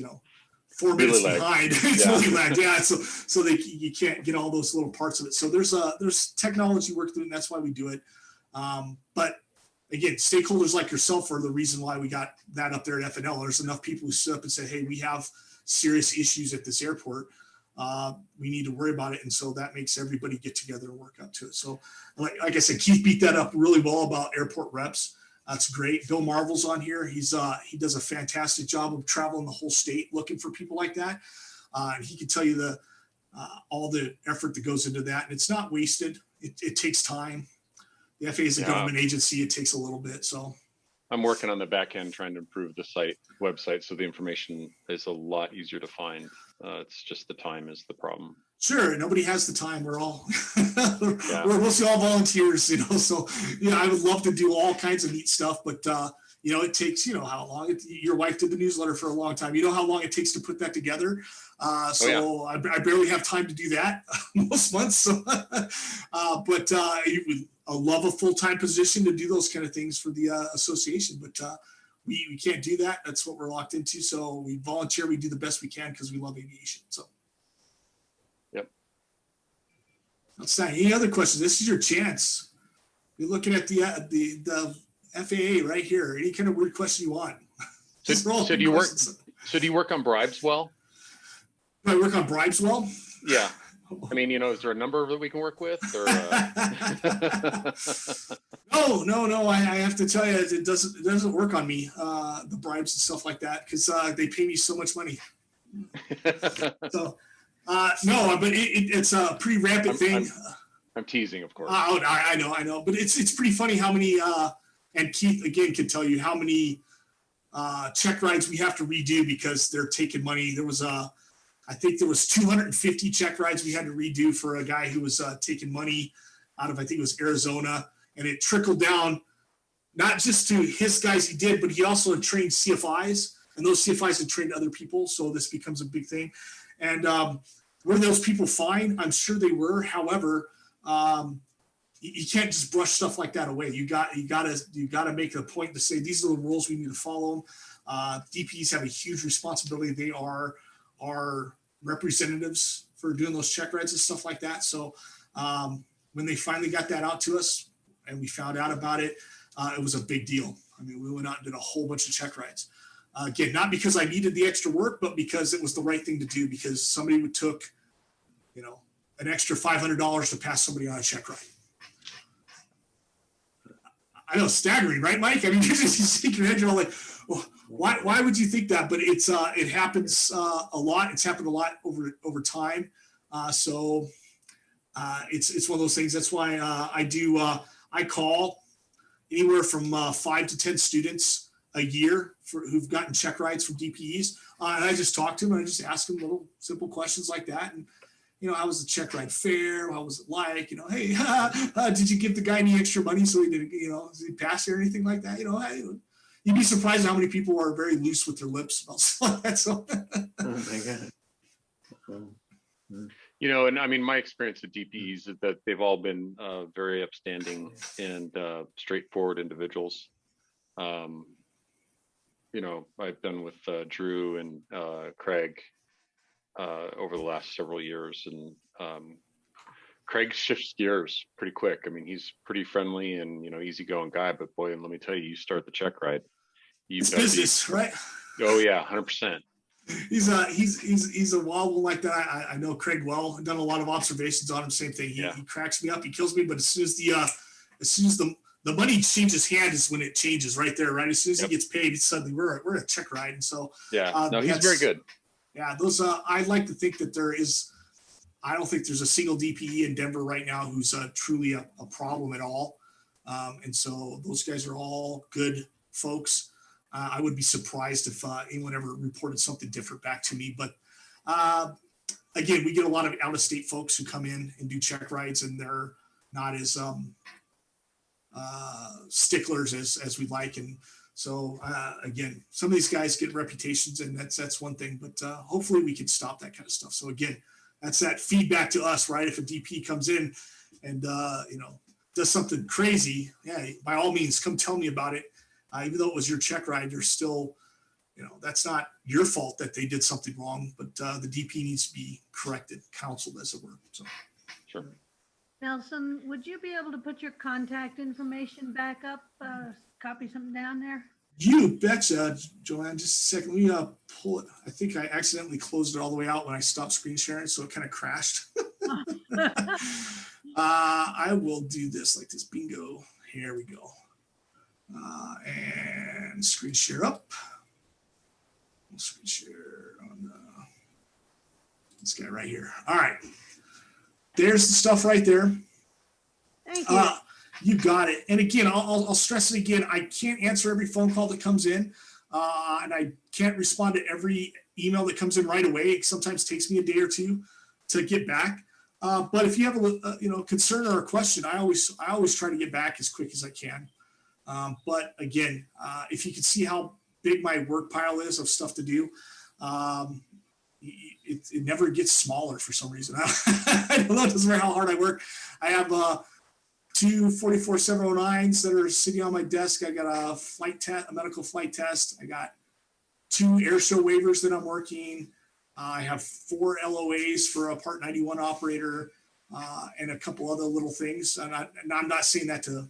4 minutes really behind? It's really lagged, yeah. So you can't get all those little parts of it. So there's technology work through, and that's why we do it. But again, stakeholders like yourself are the reason why we got that up there at FNL. There's enough people who stood up and say, hey, we have serious issues at this airport. We need to worry about it. And so that makes everybody get together and work up to it. So like I said, Keith beat that up really well about airport reps. That's great. Bill Marvel's on here. He does a fantastic job of traveling the whole state looking for people like that. And he can tell you all the effort that goes into that. And it's not wasted. It takes time. The FAA is a government agency. It takes a little bit. So I'm working on the back end trying to improve the website so the information is a lot easier to find. It's just the time is the problem. Sure, nobody has the time. We're all we're mostly all volunteers, So I would love to do all kinds of neat stuff, but it takes how long. Your wife did the newsletter for a long time. You know how long it takes to put that together. I barely have time to do that most months. So, but I love a full-time position to do those kind of things for the association, but we can't do that. That's what we're locked into. So we volunteer. We do the best we can because we love aviation. So. Yep. Outstanding. Any other questions? This is your chance. You're looking at the FAA right here. Any kind of weird question you want. So do you work on bribes well? Do I work on bribes well? Yeah. I mean, is there a number that we can work with? Or, No. I have to tell you, it doesn't work on me. The bribes and stuff like that, because they pay me so much money. So, no, but it's a pretty rampant thing. I'm teasing, of course. I know, but it's pretty funny how many. And Keith again can tell you how many check rides we have to redo because they're taking money. I think there was 250 check rides we had to redo for a guy who was taking money out of, I think it was Arizona, and it trickled down not just to his guys he did, but he also had trained CFIs, and those CFIs had trained other people. So this becomes a big thing. And were those people fine? I'm sure they were. However, you can't just brush stuff like that away. You got to make a point to say these are the rules we need to follow. DPs have a huge responsibility. They are our representatives for doing those check rides and stuff like that. So when they finally got that out to us and we found out about it, it was a big deal. I mean, we went out and did a whole bunch of check rides. Again, not because I needed the extra work, but because it was the right thing to do, because somebody took, an extra $500 to pass somebody on a check ride. I know, staggering, right, Mike? I mean, you shake your head, you're all like, well, why would you think that? But it happens a lot. It's happened a lot over time. So it's one of those things. That's why I call anywhere from 5 to 10 students a year who've gotten check rides from DPEs. And I just talk to them and I just ask them little simple questions like that. And, how was the check ride fair? How was it like? Hey, did you give the guy any extra money so he didn't, did he pass or anything like that? Hey, you'd be surprised how many people are very loose with their lips about stuff like that. So. Oh my God. And I mean, my experience with DPs is that they've all been very upstanding and straightforward individuals. I've done with Drew and Craig over the last several years, and Craig shifts gears pretty quick. I mean, he's pretty friendly and easygoing guy, but boy, and let me tell you, you start the check ride, it's business, right? Oh yeah, 100%. He's a wild one like that. I know Craig well. I've done a lot of observations on him. Same thing. He cracks me up. He kills me. But as soon as the money changes hand is when it changes right there. Right. As soon as he gets paid, it's suddenly we're a check ride. And so he's very good. Yeah, those. I'd like to think that there is. I don't think there's a single DPE in Denver right now who's truly a problem at all. And so those guys are all good folks. I would be surprised if anyone ever reported something different back to me. But again, we get a lot of out-of-state folks who come in and do check rides, and they're not as sticklers as we like. And so again, some of these guys get reputations, and that's one thing, but hopefully we can stop that kind of stuff. So again, that's that feedback to us, right? If a DP comes in and does something crazy, yeah, by all means, come tell me about it. Even though it was your check ride, you're still, that's not your fault that they did something wrong, but the DP needs to be corrected, counseled, as it were. So, Sure. Nelson, would you be able to put your contact information back up, copy something down there? you betcha, Joanne. Just a second. Let me pull it. I think I accidentally closed it all the way out when I stopped screen sharing, so it kind of crashed. I will do this like this. Bingo. Here we go. And screen share up. We'll screen share on this guy right here. All right. There's the stuff right there. Thank you. You got it. And again, I'll stress it again. I can't answer every phone call that comes in, and I can't respond to every email that comes in right away. It sometimes takes me a day or two to get back. But if you have a concern or a question, I always try to get back as quick as I can. But again, if you can see how big my work pile is of stuff to do, it never gets smaller for some reason. I don't know. It doesn't matter how hard I work. I have two 44-709s that are sitting on my desk. I got a medical flight test. I got 2 air show waivers that I'm working. I have 4 LOAs for a Part 91 operator, and a couple other little things. And I'm not saying that to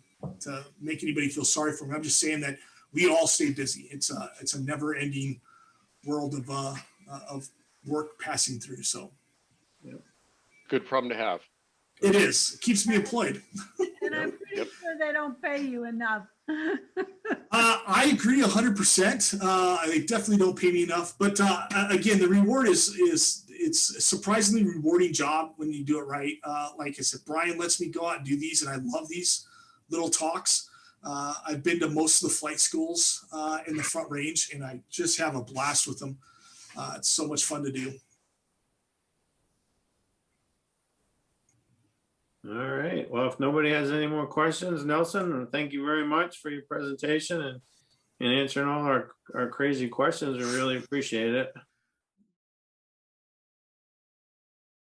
make anybody feel sorry for me. I'm just saying that we all stay busy. It's a never-ending world of work passing through. So, Good problem to have. it is. It keeps me employed. And I'm pretty sure they don't pay you enough. I agree 100%. They definitely don't pay me enough. But again, the reward is it's a surprisingly rewarding job when you do it right. Like I said, Brian lets me go out and do these, and I love these little talks. I've been to most of the flight schools in the Front Range, and I just have a blast with them. It's so much fun to do. All right. Well, if nobody has any more questions, Nelson, thank you very much for your presentation and answering all our crazy questions. We really appreciate it.